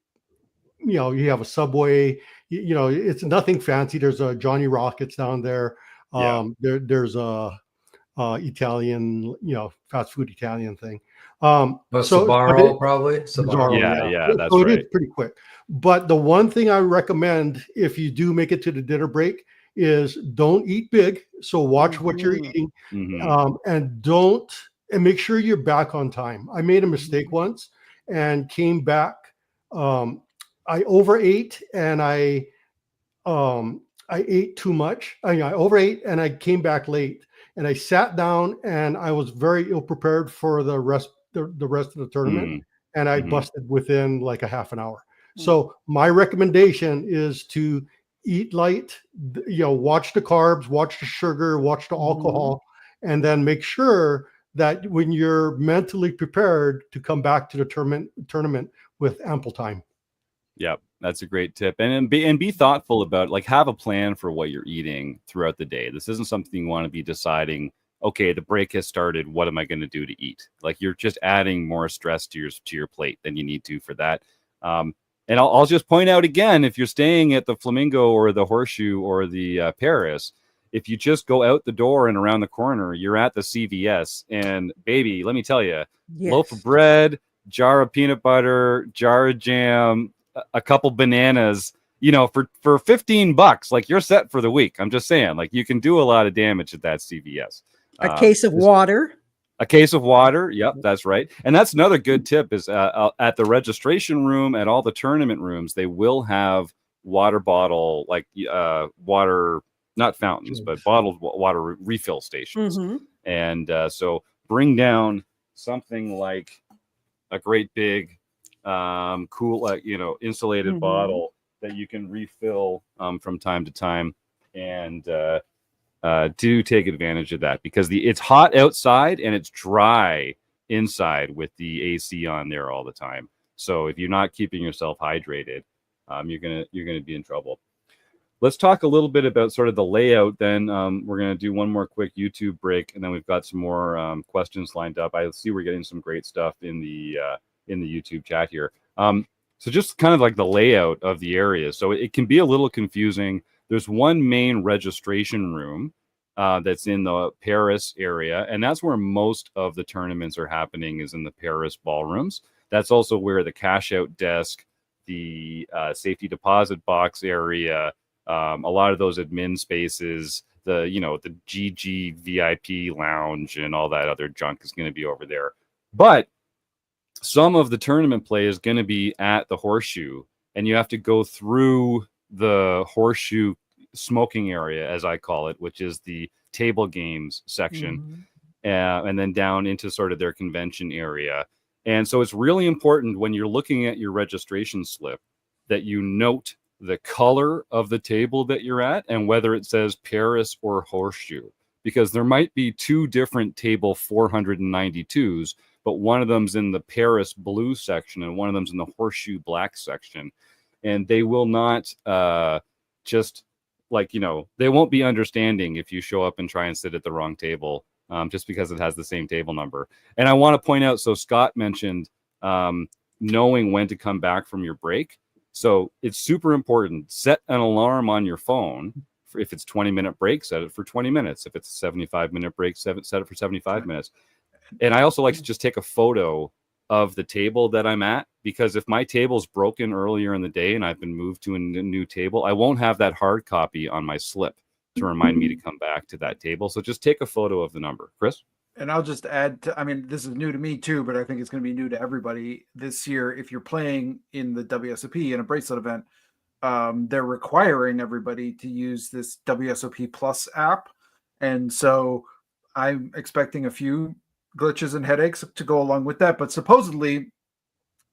you have a Subway. It's nothing fancy. There's a Johnny Rockets down there. There's a Italian, fast food Italian thing. Sbarro, probably. Sbarro. Yeah, that's so right. it is pretty quick. But the one thing I recommend if you do make it to the dinner break is don't eat big. So watch what you're eating, and make sure you're back on time. I made a mistake once and came back. I overate and I ate too much. I overate and I came back late. And I sat down and I was very ill prepared for the rest of the tournament. And I busted within like a half an hour. So my recommendation is to eat light, watch the carbs, watch the sugar, watch the alcohol, and then make sure that when you're mentally prepared to come back to the tournament with ample time. Yep. That's a great tip. And be thoughtful about, like, have a plan for what you're eating throughout the day. This isn't something you want to be deciding, okay, the break has started. What am I going to do to eat? Like, you're just adding more stress to your plate than you need to for that. And I'll just point out again, if you're staying at the Flamingo or the Horseshoe or the Paris, if you just go out the door and around the corner, you're at the CVS. And baby, let me tell you, loaf of bread, jar of peanut butter, jar of jam, a couple bananas, for $15, like, you're set for the week. I'm just saying, like, you can do a lot of damage at that CVS. A case of water. A case of water. Yep, that's right. And that's another good tip is at the registration room, at all the tournament rooms, they will have water bottle, like water, not fountains, but bottled water refill stations. And so bring down something like a great big cool, insulated bottle that you can refill from time to time, and do take advantage of that, because it's hot outside and it's dry inside with the AC on there all the time. So if you're not keeping yourself hydrated, you're gonna be in trouble. Let's talk a little bit about sort of the layout. Then we're gonna do one more quick YouTube break, and then we've got some more questions lined up. I see we're getting some great stuff in the YouTube chat here. So just kind of like the layout of the area. So it can be a little confusing. There's one main registration room, that's in the Paris area, and that's where most of the tournaments are happening, is in the Paris ballrooms. That's also where the cash out desk, the safety deposit box area, a lot of those admin spaces, the GG VIP lounge and all that other junk is going to be over there. But some of the tournament play is going to be at the Horseshoe, and you have to go through the Horseshoe smoking area, as I call it, which is the table games section, and then down into sort of their convention area. And so it's really important when you're looking at your registration slip that you note the color of the table that you're at and whether it says Paris or Horseshoe, because there might be two different table 492s, but one of them's in the Paris blue section and one of them's in the Horseshoe black section. And they will not just they won't be understanding if you show up and try and sit at the wrong table, just because it has the same table number. And I want to point out, so Scott mentioned knowing when to come back from your break. So it's super important. Set an alarm on your phone. If it's 20-minute break, set it for 20 minutes. If it's a 75-minute break, set it for 75 minutes. And I also like to just take a photo of the table that I'm at, because if my table's broken earlier in the day and I've been moved to a new table, I won't have that hard copy on my slip to remind me to come back to that table. So just take a photo of the number. Chris? And I'll just add, this is new to me too, but I think it's going to be new to everybody this year. If you're playing in the WSOP in a bracelet event, they're requiring everybody to use this WSOP Plus app. And so I'm expecting a few glitches and headaches to go along with that. But supposedly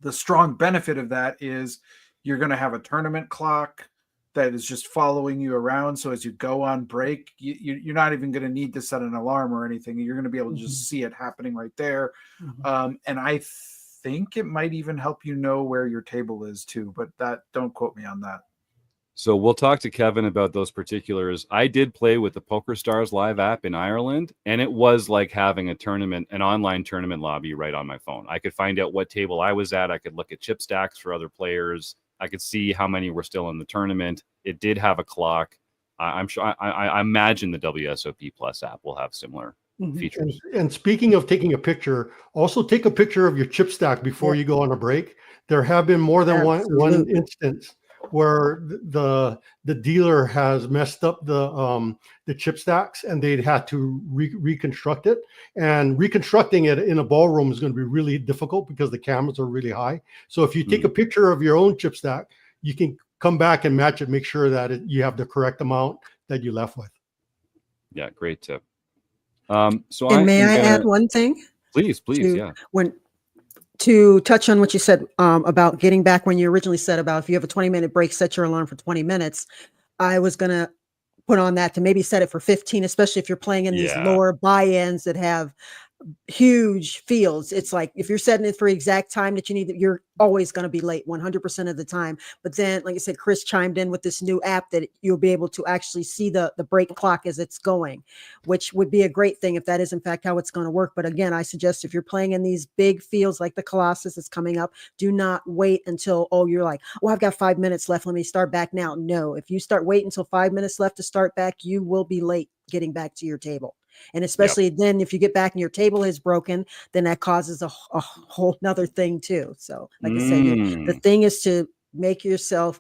the strong benefit of that is you're going to have a tournament clock that is just following you around. So as you go on break, you're not even going to need to set an alarm or anything. You're going to be able to just see it happening right there. And I think it might even help you know where your table is too, but don't quote me on that. So we'll talk to Kevin about those particulars. I did play with the PokerStars Live app in Ireland, and it was like having an online tournament lobby right on my phone. I could find out what table I was at. I could look at chip stacks for other players. I could see how many were still in the tournament. It did have a clock. I'm sure. I imagine the WSOP Plus app will have similar features. And speaking of taking a picture, also take a picture of your chip stack before you go on a break. There have been more than one instance where the dealer has messed up the chip stacks and they'd had to reconstruct it. And reconstructing it in a ballroom is going to be really difficult because the cameras are really high. So if you take a picture of your own chip stack, you can come back and match it, make sure that you have the correct amount that you left with. Yeah, great tip. May I add one thing? Please, yeah. To touch on what you said about getting back when you originally said about if you have a 20-minute break, set your alarm for 20 minutes. I was going to put on that to maybe set it for 15, especially if you're playing in these lower buy-ins that have huge fields. It's like if you're setting it for exact time that you need, you're always going to be late 100% of the time. But then, like I said, Chris chimed in with this new app that you'll be able to actually see the break clock as it's going, which would be a great thing if that is in fact how it's going to work. But again, I suggest if you're playing in these big fields like the Colossus is coming up, do not wait until, you're like, I've got 5 minutes left, let me start back now. No, if you start waiting until 5 minutes left to start back, you will be late getting back to your table. And especially then, if you get back and your table is broken, then that causes a whole nother thing too. So like I said, the thing is to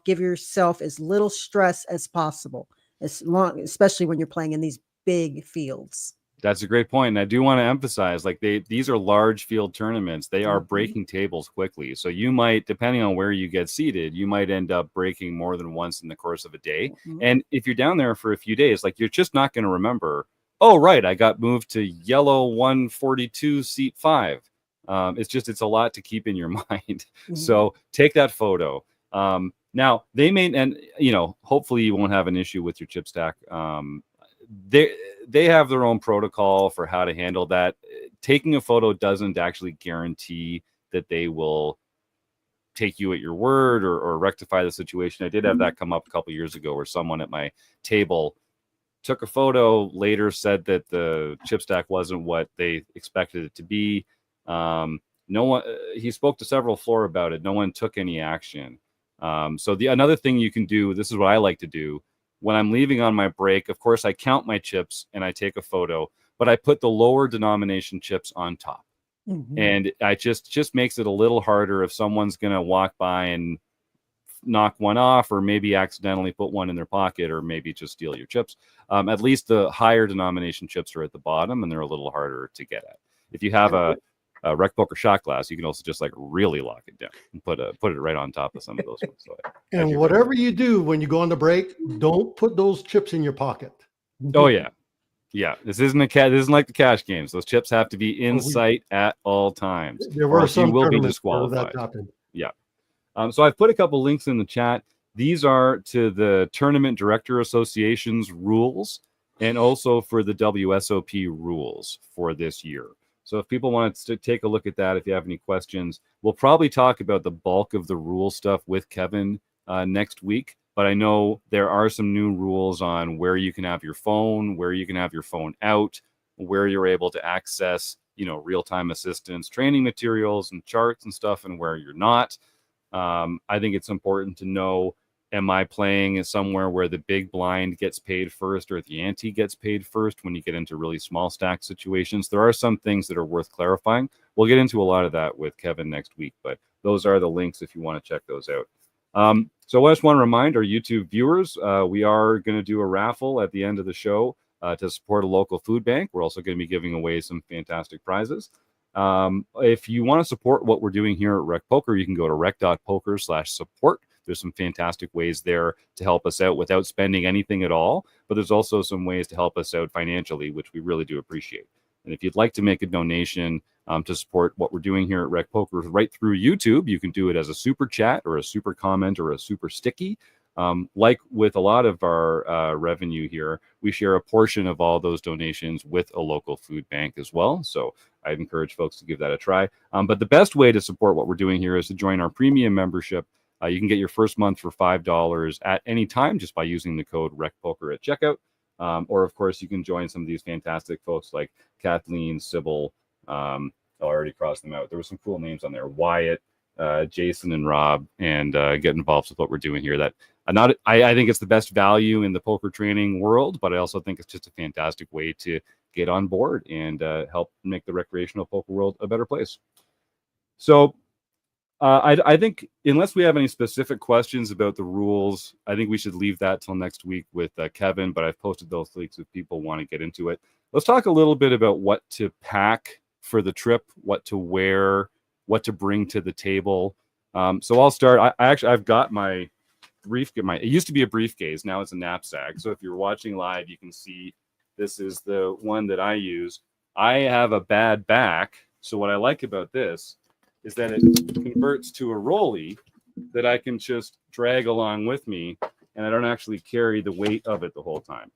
give yourself as little stress as possible, especially when you're playing in these big fields. That's a great point. And I do want to emphasize, these are large field tournaments. They are breaking tables quickly. So you might, depending on where you get seated, you might end up breaking more than once in the course of a day. And if you're down there for a few days, you're just not going to remember, oh, right, I got moved to yellow 142 seat 5. It's a lot to keep in your mind. So take that photo. Now they may, and hopefully you won't have an issue with your chip stack. They have their own protocol for how to handle that. Taking a photo doesn't actually guarantee that they will take you at your word or rectify the situation. I did have that come up a couple years ago where someone at my table took a photo, later said that the chip stack wasn't what they expected it to be. He spoke to several floor about it. No one took any action. So another thing you can do, this is what I like to do. when I'm leaving on my break, of course, I count my chips and I take a photo, but I put the lower denomination chips on top. And I just makes it a little harder if someone's going to walk by and knock one off, or maybe accidentally put one in their pocket, or maybe just steal your chips. At least the higher denomination chips are at the bottom, and they're a little harder to get at. If you have a RecPoker shot glass, you can also just like really lock it down and put it right on top of some of those ones. So and whatever you do when you go on the break, don't put those chips in your pocket. Oh yeah. This isn't like the cash games. Those chips have to be in sight at all times. There were some you will be tournaments where disqualified. that happened. Yeah. So I've put a couple links in the chat. These are to the Tournament Director Association's rules, and also for the WSOP rules for this year. So if people want to take a look at that, if you have any questions, we'll probably talk about the bulk of the rule stuff with Kevin next week. But I know there are some new rules on where you can have your phone, where you can have your phone out, where you're able to access, real-time assistance, training materials and charts and stuff, and where you're not. I think it's important to know, am I playing somewhere where the big blind gets paid first or the ante gets paid first when you get into really small stack situations? There are some things that are worth clarifying. We'll get into a lot of that with Kevin next week, but those are the links if you want to check those out. So I just want to remind our YouTube viewers, we are going to do a raffle at the end of the show to support a local food bank. We're also going to be giving away some fantastic prizes. If you want to support what we're doing here at RecPoker, you can go to rec.poker/support. There's some fantastic ways there to help us out without spending anything at all. But there's also some ways to help us out financially, which we really do appreciate. And if you'd like to make a donation to support what we're doing here at RecPoker right through YouTube, you can do it as a super chat or a super comment or a super sticky. Like with a lot of our revenue here, we share a portion of all those donations with a local food bank as well. So I'd encourage folks to give that a try. But the best way to support what we're doing here is to join our premium membership. You can get your first month for $5 at any time just by using the code RecPoker at checkout. Or, of course, you can join some of these fantastic folks like Kathleen, Sybil. I already crossed them out. There were some cool names on there. Wyatt, Jason, and Rob, and get involved with what we're doing here. I think it's the best value in the poker training world, but I also think it's just a fantastic way to get on board and help make the recreational poker world a better place. So I think unless we have any specific questions about the rules, I think we should leave that till next week with Kevin, but I've posted those links if people want to get into it. Let's talk a little bit about what to pack for the trip, what to wear, what to bring to the table. So I'll start. I've got my briefcase. It used to be a briefcase. Now it's a knapsack. So if you're watching live, you can see this is the one that I use. I have a bad back. So what I like about this is that it converts to a rollie that I can just drag along with me, and I don't actually carry the weight of it the whole time,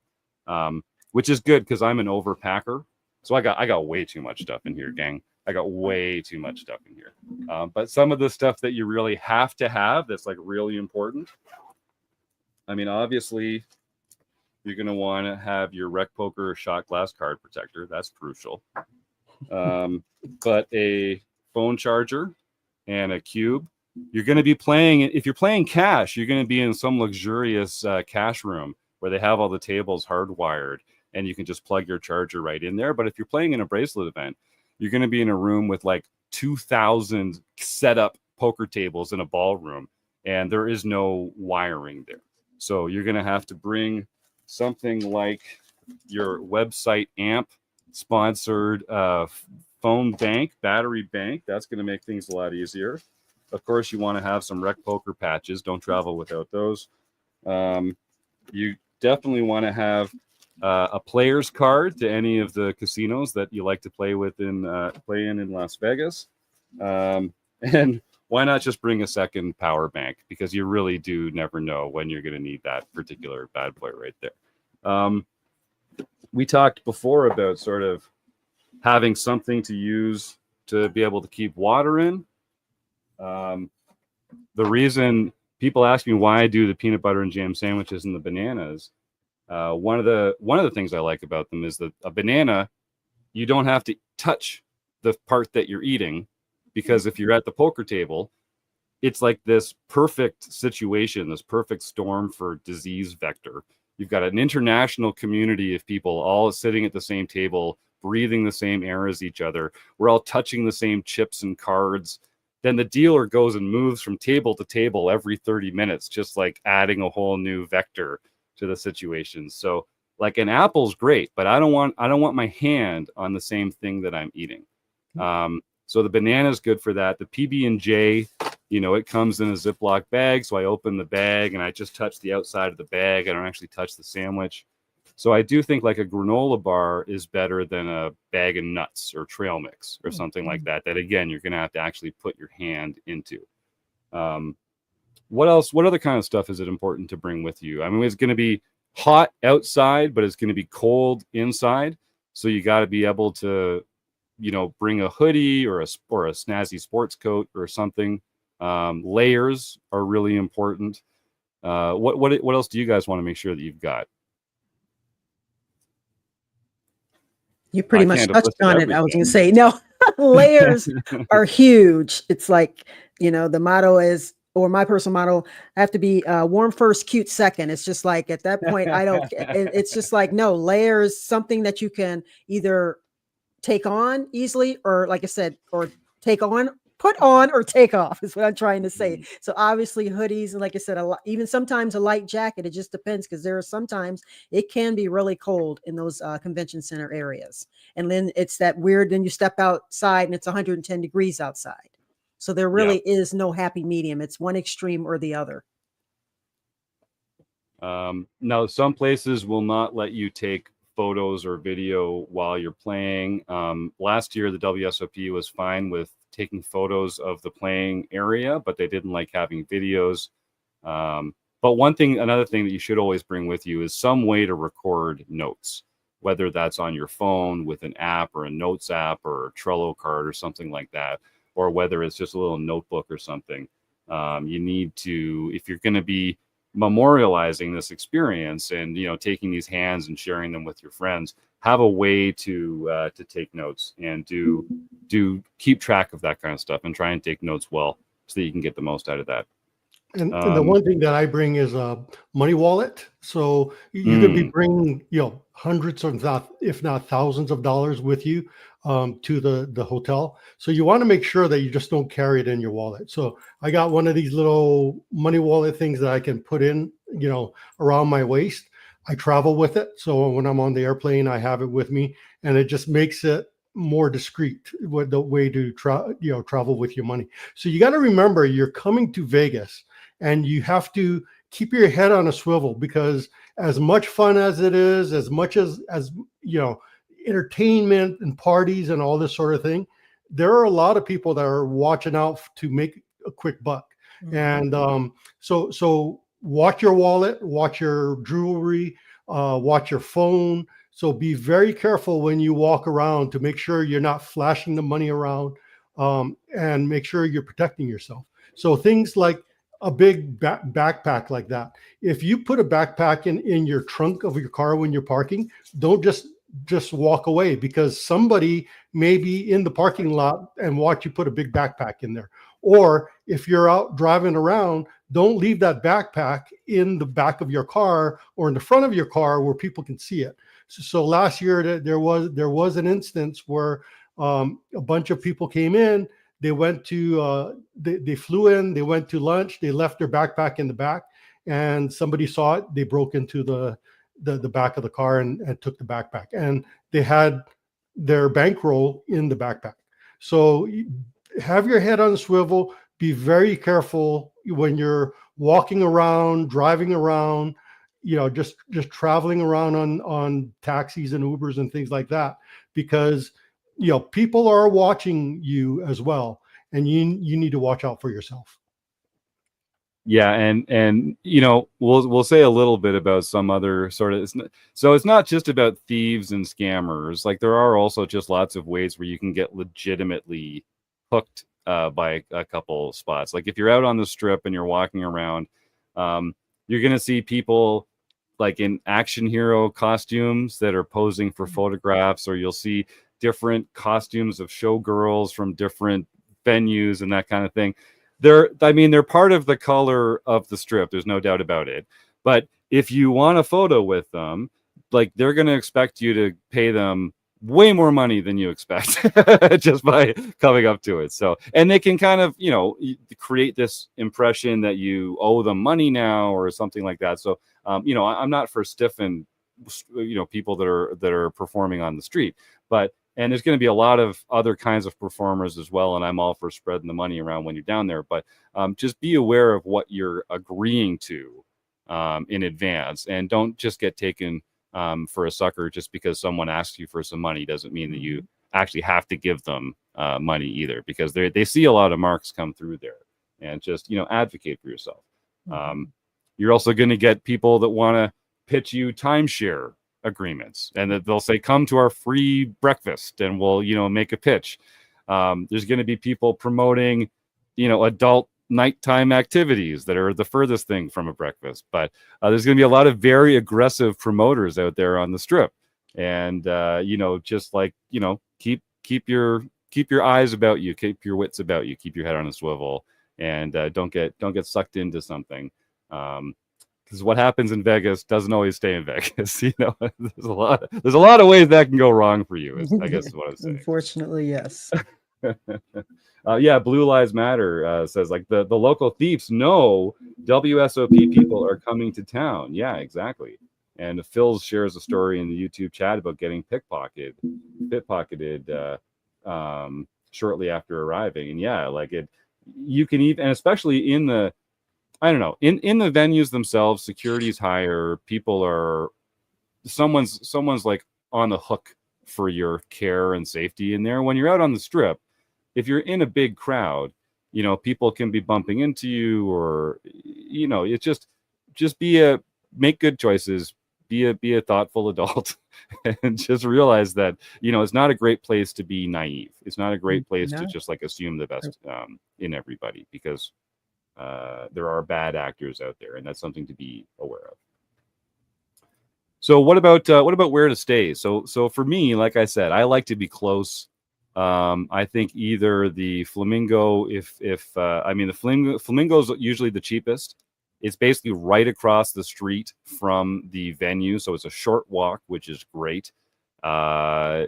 which is good because I'm an overpacker. So I got way too much stuff in here, gang. I got way too much stuff in here. But some of the stuff that you really have to have that's like really important. I mean, obviously, you're going to want to have your RecPoker shot glass card protector. That's crucial. But a phone charger and a cube. You're going to be playing, if you're playing cash, you're going to be in some luxurious cash room where they have all the tables hardwired and you can just plug your charger right in there. But if you're playing in a bracelet event, you're going to be in a room with like 2,000 set up poker tables in a ballroom, and there is no wiring there. So you're going to have to bring something like your website amp sponsored phone bank, battery bank. That's going to make things a lot easier. Of course, you want to have some RecPoker patches. Don't travel without those. You definitely want to have a player's card to any of the casinos that you like to play in Las Vegas. And why not just bring a second power bank? Because you really do never know when you're going to need that particular bad boy right there. We talked before about sort of having something to use to be able to keep water in. The reason people ask me why I do the peanut butter and jam sandwiches and the bananas, one of the things I like about them is that a banana, you don't have to touch the part that you're eating, because if you're at the poker table, it's like this perfect situation, this perfect storm for disease vector. You've got an international community of people all sitting at the same table, breathing the same air as each other. We're all touching the same chips and cards. Then the dealer goes and moves from table to table every 30 minutes, just like adding a whole new vector to the situation. So like an apple's great, but I don't want my hand on the same thing that I'm eating. So the banana is good for that. The PB&J, it comes in a Ziploc bag. So I open the bag and I just touch the outside of the bag. I don't actually touch the sandwich. So I do think like a granola bar is better than a bag of nuts or trail mix or something like that. That again, you're going to have to actually put your hand into. What else? What other kind of stuff is it important to bring with you? I mean, it's going to be hot outside, but it's going to be cold inside. So you got to be able to, bring a hoodie or a snazzy sports coat or something. Layers are really important. What else do you guys want to make sure that you've got? You pretty much touched on it. I was going to say, no, layers are huge. It's like, the motto is, or my personal motto, I have to be warm first, cute second. It's just like at that point, it's just like, no, layers, something that you can either take on easily, or like I said, or put on or take off is what I'm trying to say. So obviously hoodies, and like I said, even sometimes a light jacket, it just depends, because there are sometimes it can be really cold in those convention center areas. And then it's that weird, then you step outside and it's 110 degrees outside. So there really is no happy medium. It's one extreme or the other. Now, some places will not let you take photos or video while you're playing. Last year, the WSOP was fine with taking photos of the playing area, but they didn't like having videos. But another thing that you should always bring with you is some way to record notes, whether that's on your phone with an app or a notes app or a Trello card or something like that, or whether it's just a little notebook or something. You need to, if you're going to be memorializing this experience and taking these hands and sharing them with your friends, have a way to take notes and do keep track of that kind of stuff and try and take notes well so that you can get the most out of that. And the one thing that I bring is a money wallet. So you could be bringing hundreds of, if not thousands of dollars with you to the hotel. So you want to make sure that you just don't carry it in your wallet. So I got one of these little money wallet things that I can put in, around my waist. I travel with it. So when I'm on the airplane, I have it with me, and it just makes it more discreet with the way to travel with your money. So you got to remember, you're coming to Vegas and you have to keep your head on a swivel, because as much fun as it is, as much as entertainment and parties and all this sort of thing, there are a lot of people that are watching out to make a quick buck. And so watch your wallet, watch your jewelry, watch your phone. So be very careful when you walk around to make sure you're not flashing the money around, and make sure you're protecting yourself. So things like a big backpack like that. If you put a backpack in your trunk of your car when you're parking, don't just walk away, because somebody may be in the parking lot and watch you put a big backpack in there. Or if you're out driving around, don't leave that backpack in the back of your car or in the front of your car where people can see it. So last year there was an instance where a bunch of people came in. They went to they flew in. They went to lunch. They left their backpack in the back, and somebody saw it. They broke into the back of the car and took the backpack, and they had their bankroll in the backpack. So have your head on a swivel. Be very careful when you're walking around, driving around, just traveling around on taxis and Ubers and things like that, because people are watching you as well, and you need to watch out for yourself. Yeah, and we'll say a little bit about some other sort of. So it's not just about thieves and scammers. Like there are also just lots of ways where you can get legitimately hooked by a couple spots. Like if you're out on the strip and you're walking around, you're gonna see people like in action hero costumes that are posing for photographs, or you'll see different costumes of showgirls from different venues and that kind of thing. They're part of the color of the strip. There's no doubt about it. But if you want a photo with them, like they're going to expect you to pay them way more money than you expect just by coming up to it. So, and they can kind of, create this impression that you owe them money now or something like that. So, I'm not for stiffing, people that are performing on the street, and there's going to be a lot of other kinds of performers as well. And I'm all for spreading the money around when you're down there, but just be aware of what you're agreeing to in advance, and don't just get taken for a sucker just because someone asks you for some money. Doesn't mean that you actually have to give them money either, because they see a lot of marks come through there. And just, advocate for yourself. You're also going to get people that want to pitch you timeshare agreements, and that they'll say, come to our free breakfast and we'll, make a pitch. There's going to be people promoting, adult nighttime activities that are the furthest thing from a breakfast, but there's going to be a lot of very aggressive promoters out there on the strip. And just like, keep your eyes about you, keep your wits about you, keep your head on a swivel, and don't get sucked into something, because what happens in Vegas doesn't always stay in Vegas. There's a lot of ways that can go wrong for you, I guess is what I'm saying. Unfortunately, yes. Blue Lives Matter says, like, the local thieves know WSOP people are coming to town. Yeah, exactly. And Phil shares a story in the YouTube chat about getting pickpocketed shortly after arriving. And yeah, like you can even, and especially in the, I don't know, in the venues themselves, security's higher. Someone's like on the hook for your care and safety in there. When you're out on the strip, if you're in a big crowd, people can be bumping into you, or, it's just make good choices, be a thoughtful adult, and just realize that, it's not a great place to be naive. It's not a great place to just like assume the best in everybody, because there are bad actors out there, and that's something to be aware of. So what about where to stay? So for me, like I said, I like to be close. I think either the Flamingo, the Flamingo is usually the cheapest. It's basically right across the street from the venue, so it's a short walk, which is great. I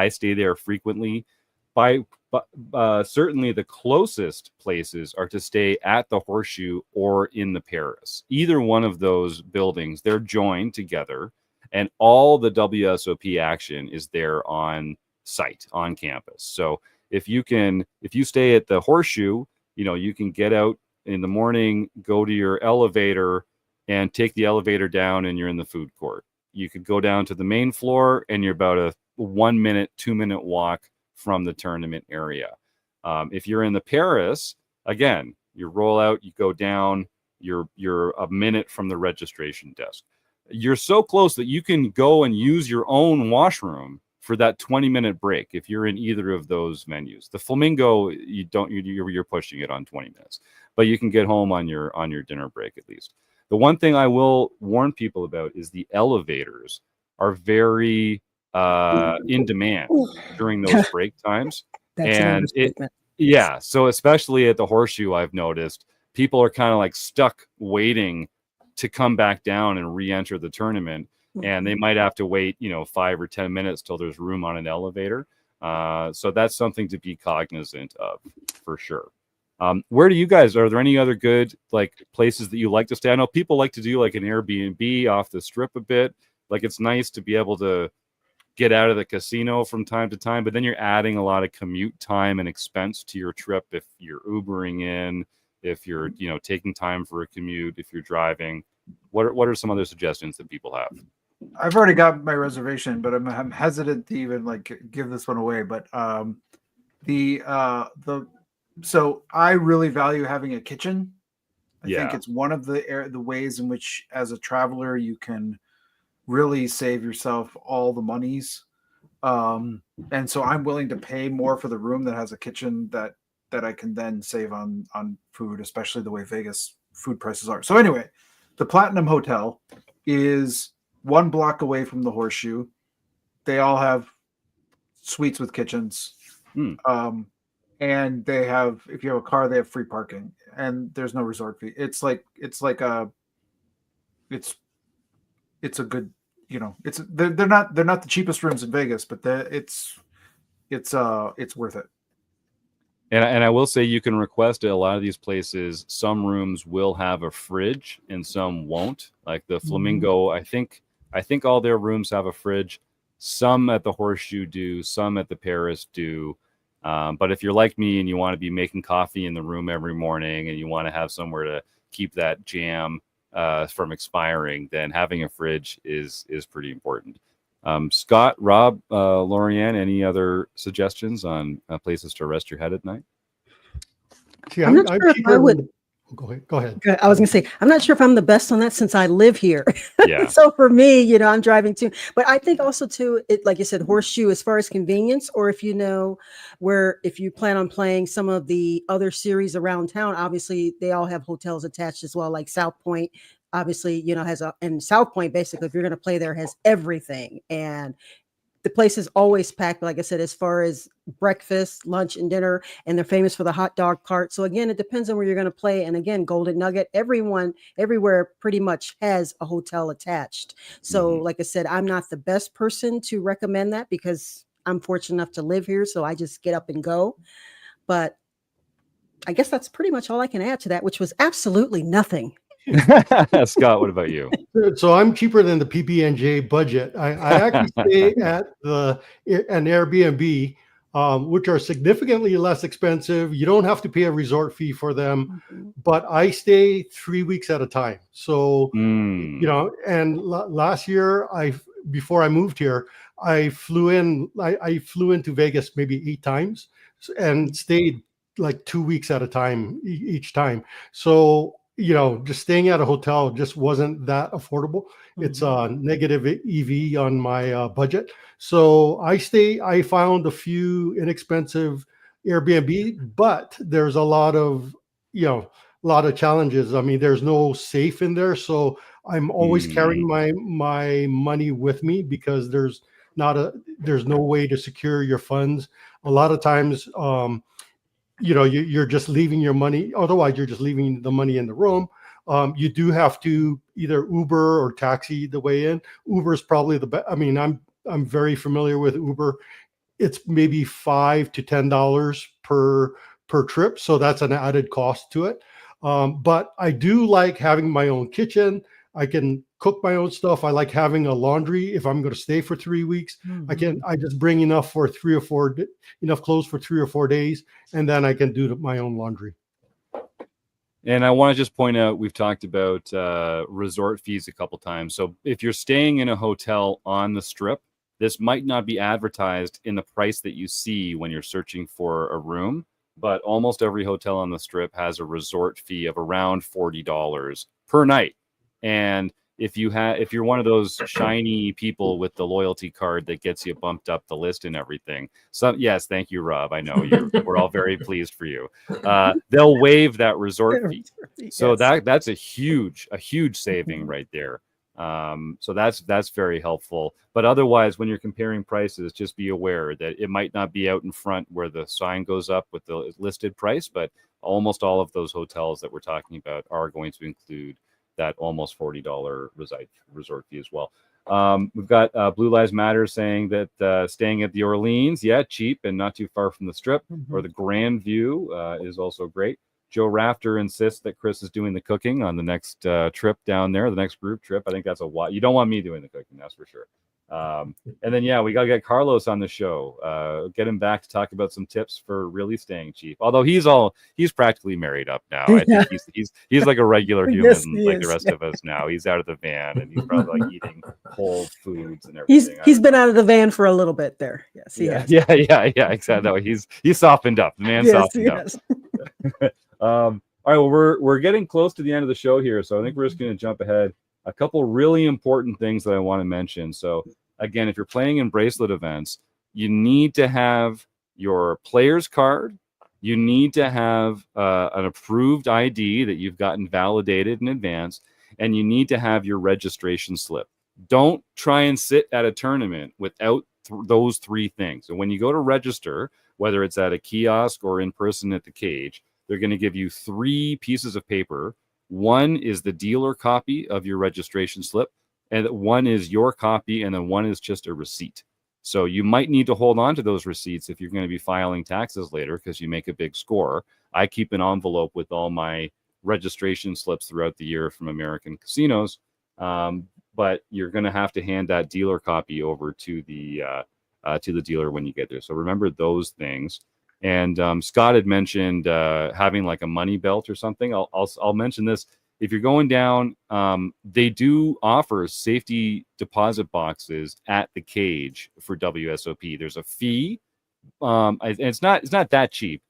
stay there frequently. Certainly the closest places are to stay at the Horseshoe or in the Paris. Either one of those buildings, they're joined together, and all the WSOP action is there on site, on campus. So if you stay at the Horseshoe, you can get out in the morning, go to your elevator, and take the elevator down, and you're in the food court. You could go down to the main floor, and you're about a 1 minute, 2 minute walk from the tournament area. If you're in the Paris, again, you roll out, you go down, you're a minute from the registration desk. You're so close that you can go and use your own washroom for that 20-minute break if you're in either of those venues. The Flamingo, you're pushing it on 20 minutes, but you can get home on your dinner break at least. The one thing I will warn people about is the elevators are very in demand during those break times. That's so especially at the Horseshoe, I've noticed people are kind of like stuck waiting to come back down and re-enter the tournament, and they might have to wait 5 or 10 minutes till there's room on an elevator. So that's something to be cognizant of for sure. Where do you guys, are there any other good like places that you like to stay? I know people like to do like an Airbnb off the strip a bit. Like, it's nice to be able to get out of the casino from time to time, but then you're adding a lot of commute time and expense to your trip if you're Ubering in, if you're taking time for a commute, if you're driving. What are some other suggestions that people have? I've already got my reservation, but I'm hesitant to even like give this one away. But so I really value having a kitchen. I think it's one of the ways in which, as a traveler, you can really save yourself all the monies. And so I'm willing to pay more for the room that has a kitchen that I can then save on food, especially the way Vegas food prices are. So anyway, the Platinum Hotel is 1 block away from the Horseshoe. They all have suites with kitchens. And they have, if you have a car, they have free parking, and there's no resort fee. It's like a it's a good, they're not the cheapest rooms in Vegas, but it's worth it. And I will say you can request at a lot of these places. Some rooms will have a fridge and some won't. Like the Flamingo, I think all their rooms have a fridge. Some at the Horseshoe do, some at the Paris do. But if you're like me and you want to be making coffee in the room every morning and you want to have somewhere to keep that jam from expiring, then having a fridge is pretty important. Scott, Rob, Lorianne, any other suggestions on places to rest your head at night? See, I'm not sure if I would. Go ahead. I was going to say, I'm not sure if I'm the best on that since I live here. Yeah. So for me, I'm driving too. But I think also too, like you said, Horseshoe, as far as convenience, or if if you plan on playing some of the other series around town, obviously they all have hotels attached as well, like South Point. Obviously, and South Point, basically, if you're going to play there, has everything. And the place is always packed, like I said, as far as breakfast, lunch, and dinner. And they're famous for the hot dog cart. So again, it depends on where you're going to play. And again, Golden Nugget, everywhere pretty much has a hotel attached. So like I said, I'm not the best person to recommend that because I'm fortunate enough to live here. So I just get up and go. But I guess that's pretty much all I can add to that, which was absolutely nothing. Scott, what about you? So I'm cheaper than the PB&J budget. I actually stay at an Airbnb, which are significantly less expensive. You don't have to pay a resort fee for them, but I stay 3 weeks at a time. So, and last year, before I moved here, I flew into Vegas maybe 8 times and stayed like 2 weeks at a time each time. So, just staying at a hotel just wasn't that affordable. It's a negative EV on my budget. So I found a few inexpensive Airbnb, but there's a lot of challenges. I mean, there's no safe in there. So I'm always carrying my money with me because there's no way to secure your funds. A lot of times, you're just leaving your money. Otherwise, you're just leaving the money in the room. You do have to either Uber or taxi the way in. Uber is probably the best. I mean, I'm very familiar with Uber. It's maybe $5 to $10 per trip, so that's an added cost to it. But I do like having my own kitchen. I can cook my own stuff. I like having a laundry. If I'm going to stay for 3 weeks, I just bring enough clothes for 3 or 4 days, and then I can do my own laundry. And I want to just point out, we've talked about resort fees a couple times. So if you're staying in a hotel on the Strip, this might not be advertised in the price that you see when you're searching for a room, but almost every hotel on the Strip has a resort fee of around $40 per night. And if you're one of those shiny people with the loyalty card that gets you bumped up the list and everything. So yes, thank you, Rob. I know we're all very pleased for you. They'll waive that resort fee. So that's a huge saving right there. So that's very helpful. But otherwise, when you're comparing prices, just be aware that it might not be out in front where the sign goes up with the listed price, but almost all of those hotels that we're talking about are going to include that almost $40 resort fee as well. We've got Blue Lives Matter saying that staying at the Orleans, cheap and not too far from the Strip, or the Grand View is also great. Joe Rafter insists that Chris is doing the cooking on the next trip down there, the next group trip. I think that's you don't want me doing the cooking, that's for sure. And then, we got to get Carlos on the show, get him back to talk about some tips for really staying cheap. Although he's practically married up now. I think he's like a regular human, like the rest of us now. He's out of the van and he's probably like eating whole foods and everything. He's been out of the van for a little bit there. Yes, he has. Yeah, exactly. No, he's softened up. The man softened up. All right, well, we're getting close to the end of the show here, so I think we're just going to jump ahead. A couple really important things that I want to mention. So again, if you're playing in bracelet events, you need to have your player's card. You need to have an approved ID that you've gotten validated in advance, and you need to have your registration slip. Don't try and sit at a tournament without those 3 things. So when you go to register, whether it's at a kiosk or in person at the cage, they're going to give you 3 pieces of paper One is the dealer copy of your registration slip, and one is your copy, and then one is just a receipt. So you might need to hold on to those receipts if you're going to be filing taxes later because you make a big score. I keep an envelope with all my registration slips throughout the year from American casinos, but you're going to have to hand that dealer copy over to the dealer when you get there. So remember those things. And Scott had mentioned having like a money belt or something. I'll mention this. If you're going down, they do offer safety deposit boxes at the cage for WSOP. There's a fee. It's not that cheap,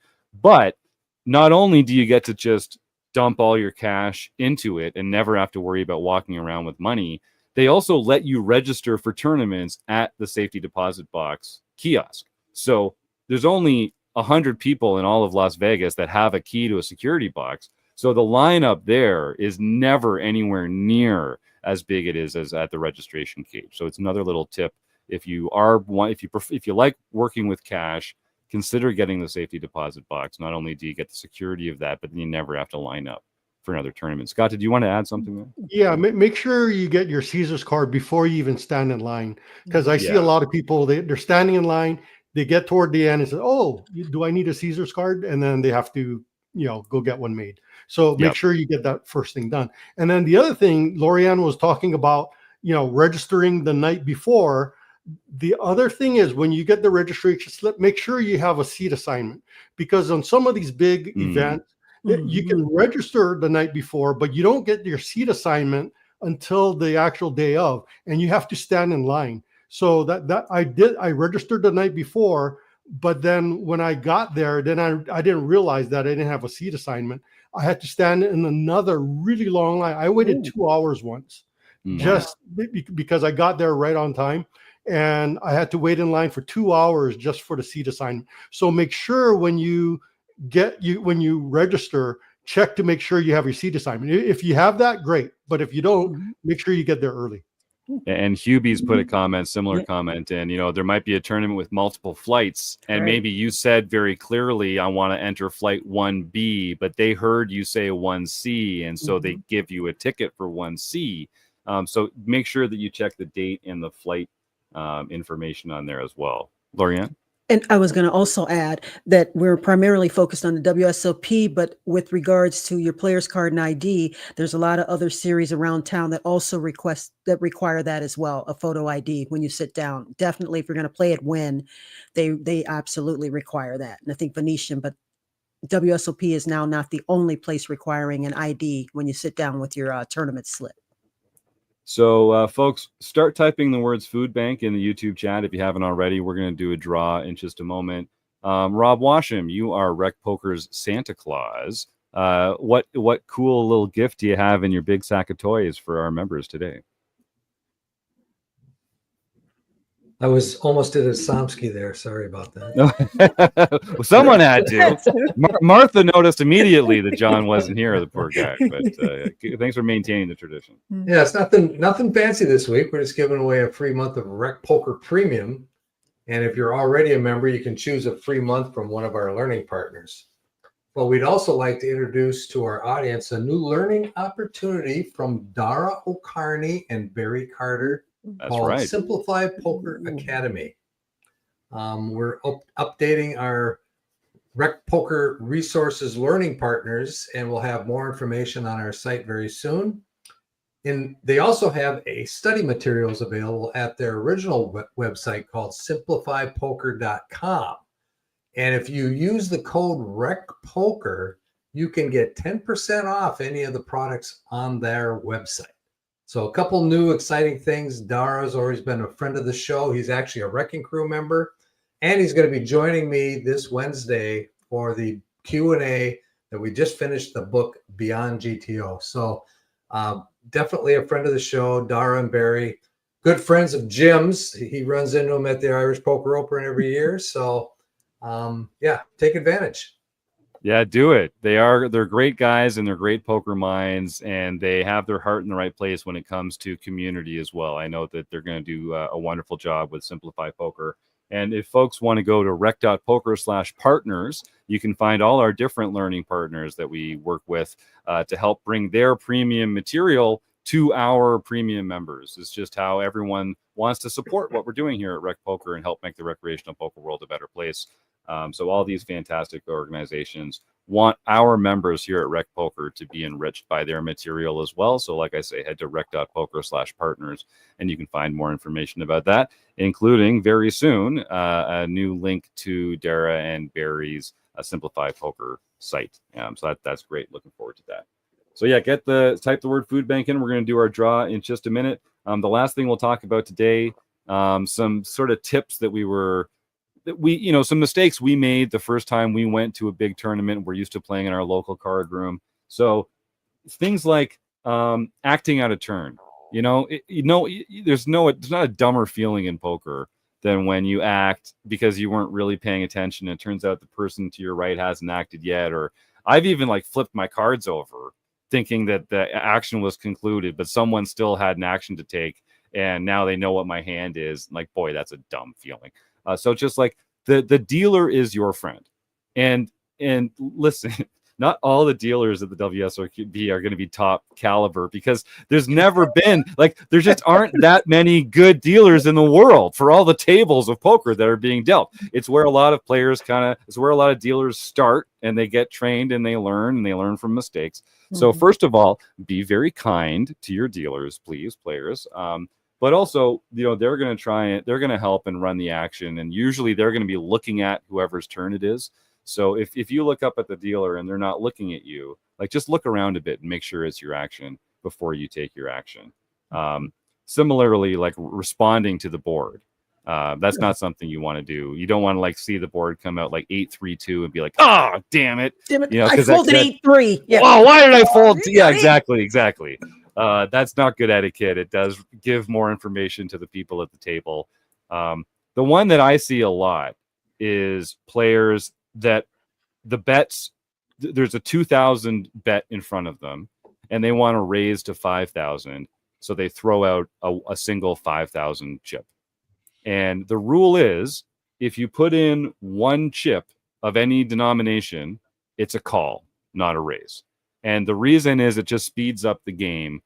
but not only do you get to just dump all your cash into it and never have to worry about walking around with money, they also let you register for tournaments at the safety deposit box kiosk. So there's only 100 people in all of Las Vegas that have a key to a security box. So the lineup there is never anywhere near as big it is as at the registration cage. So it's another little tip. If you like working with cash, consider getting the safety deposit box. Not only do you get the security of that, but then you never have to line up for another tournament. Scott, did you want to add something there? Yeah, make sure you get your Caesars card before you even stand in line, because I see a lot of people, they're standing in line, they get toward the end and say, oh, do I need a Caesars card? And then they have to, go get one made. So make sure you get that first thing done. And then the other thing, Lorianne was talking about, registering the night before. The other thing is when you get the registration slip, make sure you have a seat assignment, because on some of these big events, you can register the night before, but you don't get your seat assignment until the actual day of, and you have to stand in line. So that I registered the night before, but then when I got there, then I didn't realize that I didn't have a seat assignment. I had to stand in another really long line. I waited 2 hours once, just because I got there right on time, and I had to wait in line for 2 hours just for the seat assignment. So make sure when you register, check to make sure you have your seat assignment. If you have that, great. But if you don't, make sure you get there early. And Hubie's put a similar comment, and there might be a tournament with multiple flights, and maybe you said very clearly, I want to enter flight 1B, but they heard you say 1C, and so they give you a ticket for 1C. So make sure that you check the date and the flight information on there as well. Lorianne? And I was going to also add that we're primarily focused on the WSOP, but with regards to your player's card and ID, there's a lot of other series around town that also require that as well, a photo ID when you sit down. Definitely, if you're going to play at Wynn, they absolutely require that. And I think Venetian, but WSOP is now not the only place requiring an ID when you sit down with your tournament slip. So, folks, start typing the words food bank in the YouTube chat if you haven't already. We're going to do a draw in just a moment. Rob Washam, you are RecPoker's Santa Claus. What cool little gift do you have in your big sack of toys for our members today? I was almost at a Somsky there. Sorry about that. Well, someone had to. Martha noticed immediately that John wasn't here, the poor guy. But thanks for maintaining the tradition. Yeah, it's nothing fancy this week. We're just giving away a free month of RecPoker Premium. And if you're already a member, you can choose a free month from one of our learning partners. But we'd also like to introduce to our audience a new learning opportunity from Dara O'Carney and Barry Carter. That's right. Simplify Poker Academy. We're updating our RecPoker resources learning partners, and we'll have more information on our site very soon. And they also have a study materials available at their original website called simplifypoker.com. And if you use the code RecPoker, you can get 10% off any of the products on their website. So a couple new exciting things. Dara's always been a friend of the show. He's actually a RECing Crew member, and he's going to be joining me this Wednesday for the Q&A that we just finished the book Beyond GTO. So definitely a friend of the show. Dara and Barry, good friends of Jim's. He runs into them at the Irish Poker Open every year. So take advantage. Yeah, do it. They're great guys, and they're great poker minds, and they have their heart in the right place when it comes to community as well. I know that they're going to do a wonderful job with Simplify Poker. And if folks want to go to rec.poker/partners, you can find all our different learning partners that we work with to help bring their premium material to our premium members. It's just how everyone wants to support what we're doing here at Rec Poker and help make the recreational poker world a better place. So all these fantastic organizations want our members here at Rec Poker to be enriched by their material as well. So like I say, head to rec.poker/partners and you can find more information about that, including very soon a new link to Dara and Barry's Simplified Poker site. So that's great. Looking forward to that. So yeah, type the word food bank in. We're going to do our draw in just a minute. The last thing we'll talk about today, some sort of tips that some mistakes we made the first time we went to a big tournament. We're used to playing in our local card room. So things like acting out of turn. There's not a dumber feeling in poker than when you act because you weren't really paying attention. And it turns out the person to your right hasn't acted yet. Or I've even flipped my cards over thinking that the action was concluded, but someone still had an action to take. And now they know what my hand is. Like, boy, that's a dumb feeling. So just like the dealer is your friend. And listen, not all the dealers at the WSOP are going to be top caliber because there's never been there just aren't that many good dealers in the world for all the tables of poker that are being dealt. It's where a lot of players it's where a lot of dealers start and they get trained and they learn from mistakes. Mm-hmm. So first of all, be very kind to your dealers, please, players. But also, they're going to try and they're going to help and run the action. And usually they're going to be looking at whoever's turn it is. So if you look up at the dealer and they're not looking at you, just look around a bit and make sure it's your action before you take your action. Similarly, responding to the board. That's not something you want to do. You don't want to see the board come out 8-3-2 and be like, oh, damn it. I folded 8-3. Yeah. Oh, why did I fold? Yeah, exactly. That's not good etiquette. It does give more information to the people at the table. The one that I see a lot is players that the bets, there's a 2,000 bet in front of them and they want to raise to 5,000. So they throw out a single 5,000 chip. And the rule is if you put in one chip of any denomination, it's a call, not a raise. And the reason is it just speeds up the game.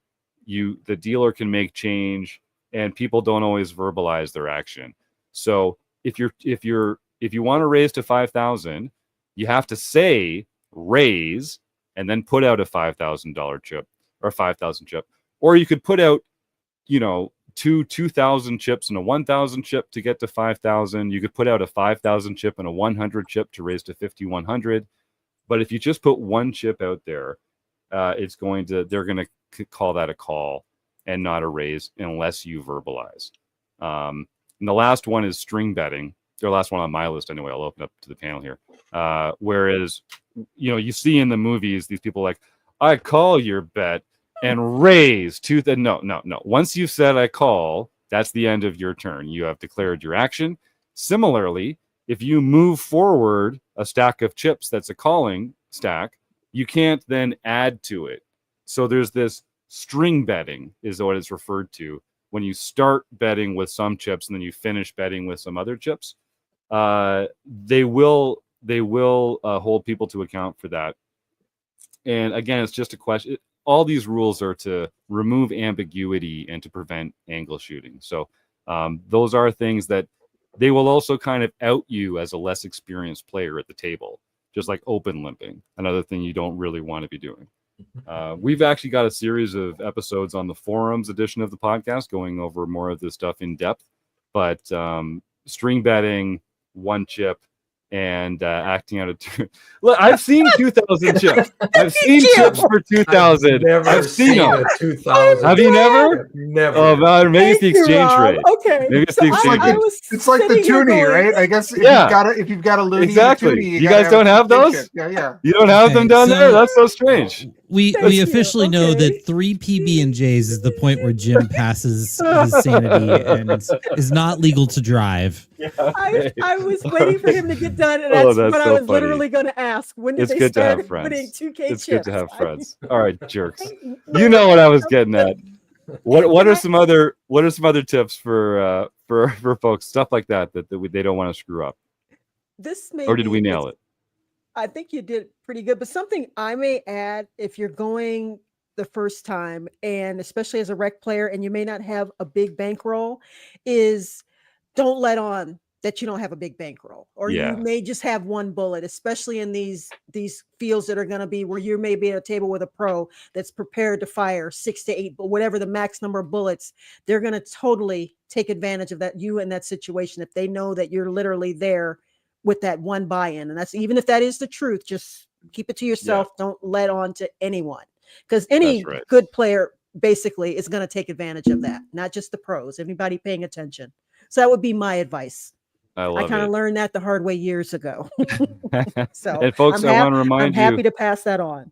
The dealer can make change and people don't always verbalize their action. So if you want to raise to 5,000, you have to say raise and then put out a $5,000 chip or 5,000 chip. Or you could put out, two 2,000 chips and a 1,000 chip to get to 5,000. You could put out a 5,000 chip and a 100 chip to raise to 5,100. But if you just put one chip out there, they're going to call that a call and not a raise unless you verbalize. And the last one is string betting. The last one on my list anyway. I'll open up to the panel here. Whereas, you see in the movies, these people I call your bet and raise to the no. Once you've said I call, that's the end of your turn. You have declared your action. Similarly, if you move forward a stack of chips that's a calling stack, you can't then add to it. So there's this string betting is what it's referred to when you start betting with some chips and then you finish betting with some other chips. They will hold people to account for that. And again, it's just a question. All these rules are to remove ambiguity and to prevent angle shooting. So those are things that they will also kind of out you as a less experienced player at the table, just like open limping, another thing you don't really want to be doing. We've actually got a series of episodes on the forums edition of the podcast going over more of this stuff in depth, but string betting, one chip, and acting out of turn. Look, I've seen 2,000 chips. I've seen chips for 2,000. I've seen them. 2,000. Have you never? Never. Oh, maybe it's the exchange rate. Okay. Maybe it's the exchange rate. It's like the toonie, right? I guess if you've got a loony, exactly. Toonie, you guys don't have those? Yeah. You don't have them down there? That's so strange. We officially know that 3 PB&Js is the point where Jim passes his sanity and is not legal to drive. Yeah. I was waiting for him to get done, and that's what I was literally going to ask. When did they start putting 2K chips? It's good to have friends. All right, jerks. You know what I was getting at. What are some other tips for folks, stuff like that they don't want to screw up? This may Or did we nail it? I think you did pretty good, but something I may add, if you're going the first time, and especially as a rec player, and you may not have a big bankroll, is don't let on that you don't have a big bankroll, or you may just have one bullet, especially in these fields that are going to be where you may be at a table with a pro that's prepared to fire 6 to 8, but whatever the max number of bullets, they're going to totally take advantage of that, you in that situation, if they know that you're literally there with that one buy-in. And that's, even if that is the truth, just keep it to yourself. Don't let on to anyone, because any good player basically is going to take advantage of that, not just the pros, anybody paying attention. So that would be my advice. I kind of learned that the hard way years ago. So, and folks, I want to remind you, I'm happy to pass that on.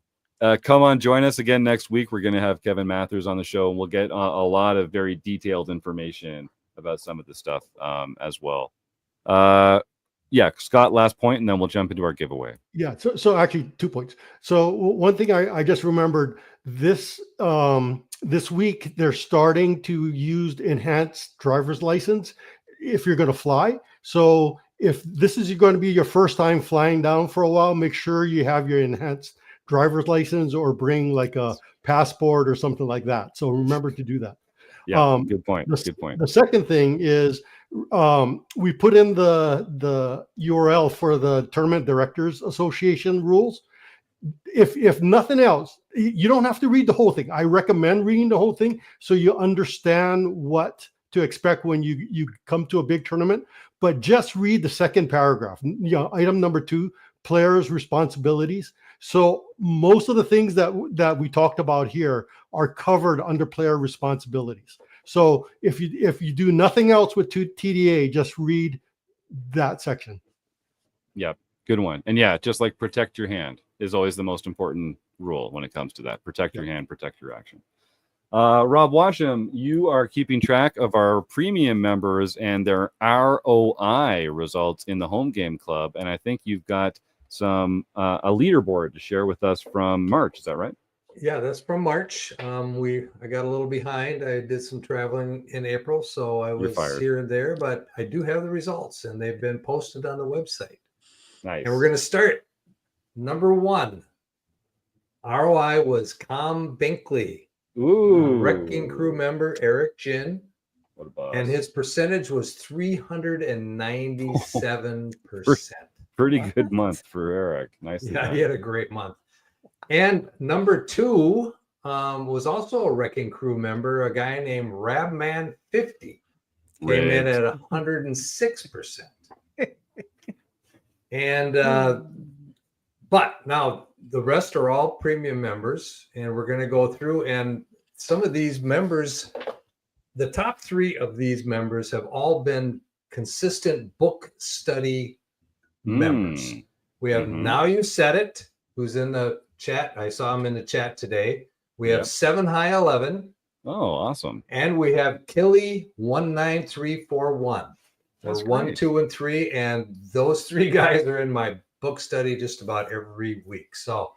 Come on, join us again next week. We're going to have Kevin Mathers on the show, and we'll get a lot of very detailed information about some of the stuff as well. Scott, last point, and then we'll jump into our giveaway. Yeah. So actually 2 points. So one thing I just remembered this week, they're starting to use enhanced driver's license if you're going to fly. So if this is going to be your first time flying down for a while, make sure you have your enhanced driver's license or bring like a passport or something like that. So remember to do that. Yeah, good point. Good point. The second thing is we put in the URL for the Tournament Directors Association rules. If nothing else, you don't have to read the whole thing. I recommend reading the whole thing so you understand what to expect when you come to a big tournament. But just read the second paragraph. Item number 2, players' responsibilities. So most of the things that we talked about here are covered under player responsibilities. So if you do nothing else with TDA, just read that section. Yep, good one. And just like protect your hand is always the most important rule when it comes to that. Protect your hand, protect your action. Rob Washam, you are keeping track of our premium members and their ROI results in the home game club, and I think you've got some a leaderboard to share with us from March. Is that right? Yeah, that's from March. I got a little behind. I did some traveling in April, so I was here and there, but I do have the results, and they've been posted on the website. Nice. And we're going to start. Number 1, ROI was Com Binkley. Ooh. RECing Crew member Eric Jin. What about? And his percentage was 397%. Pretty good month for Eric. Nice. Yeah, he had a great month. And number 2 was also a RECing Crew member, a guy named Rabman50. Came in at 106%. And but now the rest are all premium members, and we're going to go through, and some of these members, the top 3 of these members have all been consistent book study members. We have Now You Said It, who's in the chat. I saw him in the chat today. We have 7 High 11. Oh, awesome. And we have Killy 19341. That's 1, 2, and 3. And those 3 guys are in my book study just about every week. So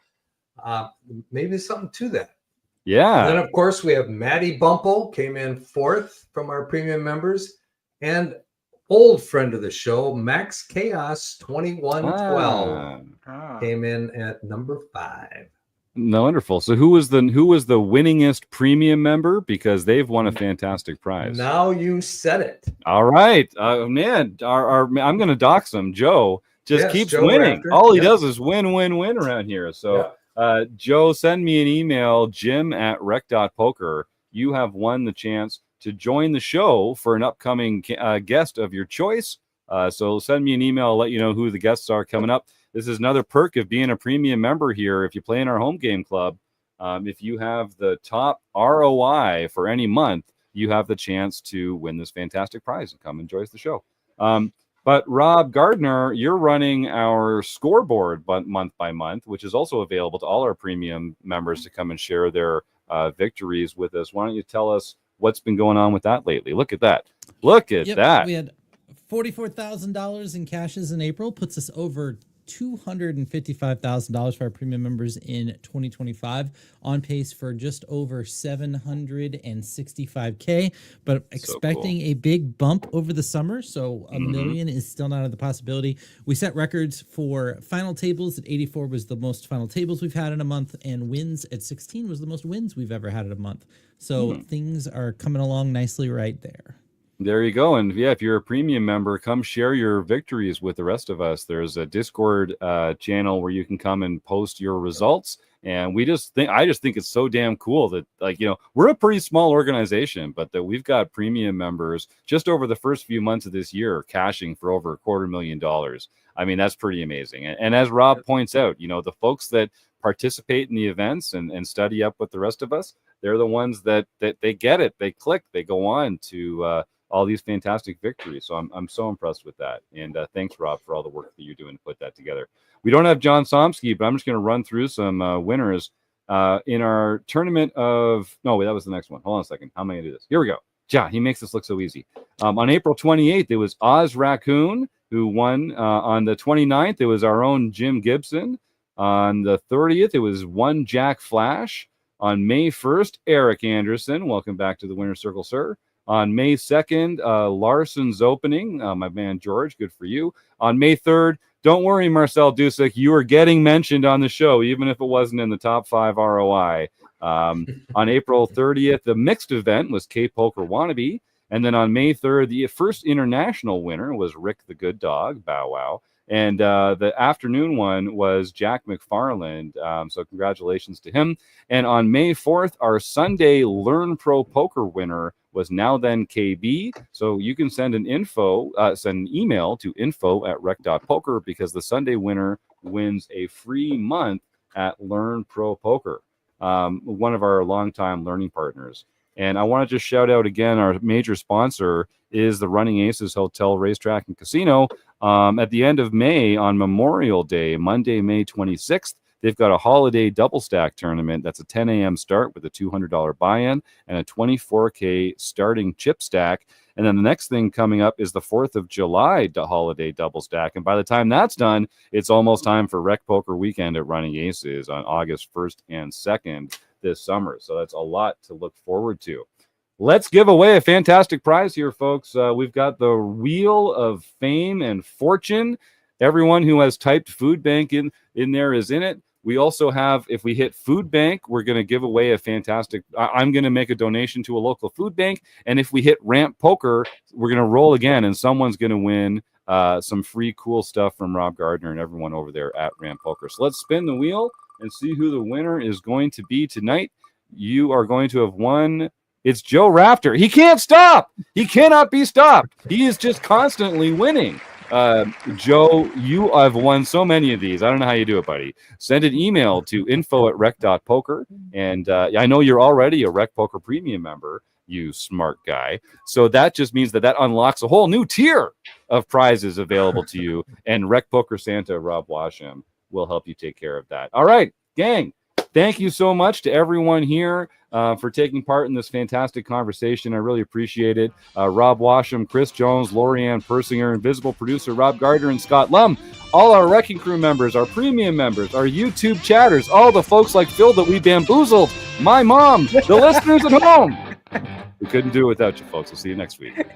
maybe there's something to that. Yeah. And then, of course, we have Maddie Bumple, came in 4th from our premium members. And old friend of the show, Max Chaos 2112, came in at number 5. No, wonderful. So who was the winningest premium member? Because they've won a fantastic prize. Now You Said It. All right, man. I'm going to dox him. Joe just keeps Joe winning. Rafter. All he does is win around here. So, Joe, send me an email, jim@rec.poker. You have won the chance to join the show for an upcoming guest of your choice. So send me an email. I'll let you know who the guests are coming up. This is another perk of being a premium member here. If you play in our home game club, if you have the top ROI for any month, you have the chance to win this fantastic prize and come enjoy the show. But Rob Gardner, you're running our scoreboard month by month, which is also available to all our premium members to come and share their victories with us. Why don't you tell us what's been going on with that lately? Look at that. Look at that. We had $44,000 in cashes in April, puts us over $255,000 for our premium members in 2025, on pace for just over $765K, but expecting a big bump over the summer. So a million is still not out of the possibility. We set records for final tables at 84 was the most final tables we've had in a month, and wins at 16 was the most wins we've ever had in a month. So things are coming along nicely right there. There you go. And yeah, if you're a premium member, come share your victories with the rest of us. There's a Discord channel where you can come and post your results. And I just think it's so damn cool that, like, you know, we're a pretty small organization, but that we've got premium members just over the first few months of this year cashing for over $250,000. I mean, that's pretty amazing. And as Rob points out, you know, the folks that participate in the events and study up with the rest of us, they're the ones that they get it. They click, they go on to all these fantastic victories. So I'm so impressed with that. And thanks, Rob, for all the work that you're doing to put that together. We don't have John Somsky, but I'm just going to run through some winners in our tournament of... No, wait, that was the next one. Hold on a second. How am I going to do this? Here we go. Yeah, he makes this look so easy. On April 28th, it was Oz Raccoon who won. On the 29th, it was our own Jim Gibson. On the 30th, it was one Jack Flash. On May 1st, Eric Anderson. Welcome back to the Winner's Circle, sir. On May 2nd, Larson's opening. My man George, good for you. On May 3rd, don't worry, Marcel Dusick, you are getting mentioned on the show, even if it wasn't in the top 5 ROI. On April 30th, the mixed event was K-Poker Wannabe. And then on May 3rd, the first international winner was Rick the Good Dog, Bow Wow. And the afternoon one was Jack McFarland. So congratulations to him. And on May 4th, our Sunday Learn Pro Poker winner was Now Then KB. So you can send an email to info@rec.poker, because the Sunday winner wins a free month at Learn Pro Poker, one of our longtime learning partners. And I want to just shout out again, our major sponsor is the Running Aces Hotel, Racetrack, and Casino. At the end of May, on Memorial Day, Monday, May 26th, they've got a holiday double stack tournament. That's a 10 a.m. start with a $200 buy-in and a $24K starting chip stack. And then the next thing coming up is the 4th of July holiday double stack. And by the time that's done, it's almost time for RecPoker weekend at Running Aces on August 1st and 2nd this summer. So that's a lot to look forward to. Let's give away a fantastic prize here, folks. We've got the Wheel of Fame and Fortune. Everyone who has typed Food Bank in there is in it. We also have, if we hit Food Bank, we're going to give away a fantastic... I'm going to make a donation to a local food bank. And if we hit Ramp Poker, we're going to roll again, and someone's going to win some free cool stuff from Rob Gardner and everyone over there at Ramp Poker. So let's spin the wheel and see who the winner is going to be tonight. You are going to have won... It's Joe Rafter. He can't stop. He cannot be stopped. He is just constantly winning. Joe, you have won so many of these. I don't know how you do it, buddy. Send an email to info@rec.poker. And I know you're already a RecPoker premium member, you smart guy. So that just means that unlocks a whole new tier of prizes available to you. And RecPoker Santa, Rob Washam, will help you take care of that. All right, gang. Thank you so much to everyone here for taking part in this fantastic conversation. I really appreciate it. Rob Washam, Chris Jones, Lorianne Persinger, Invisible Producer Rob Gardner, and Scott Lum. All our RECing Crew members, our premium members, our YouTube chatters, all the folks like Phil that we bamboozled, my mom, the listeners at home. We couldn't do it without you folks. We'll see you next week.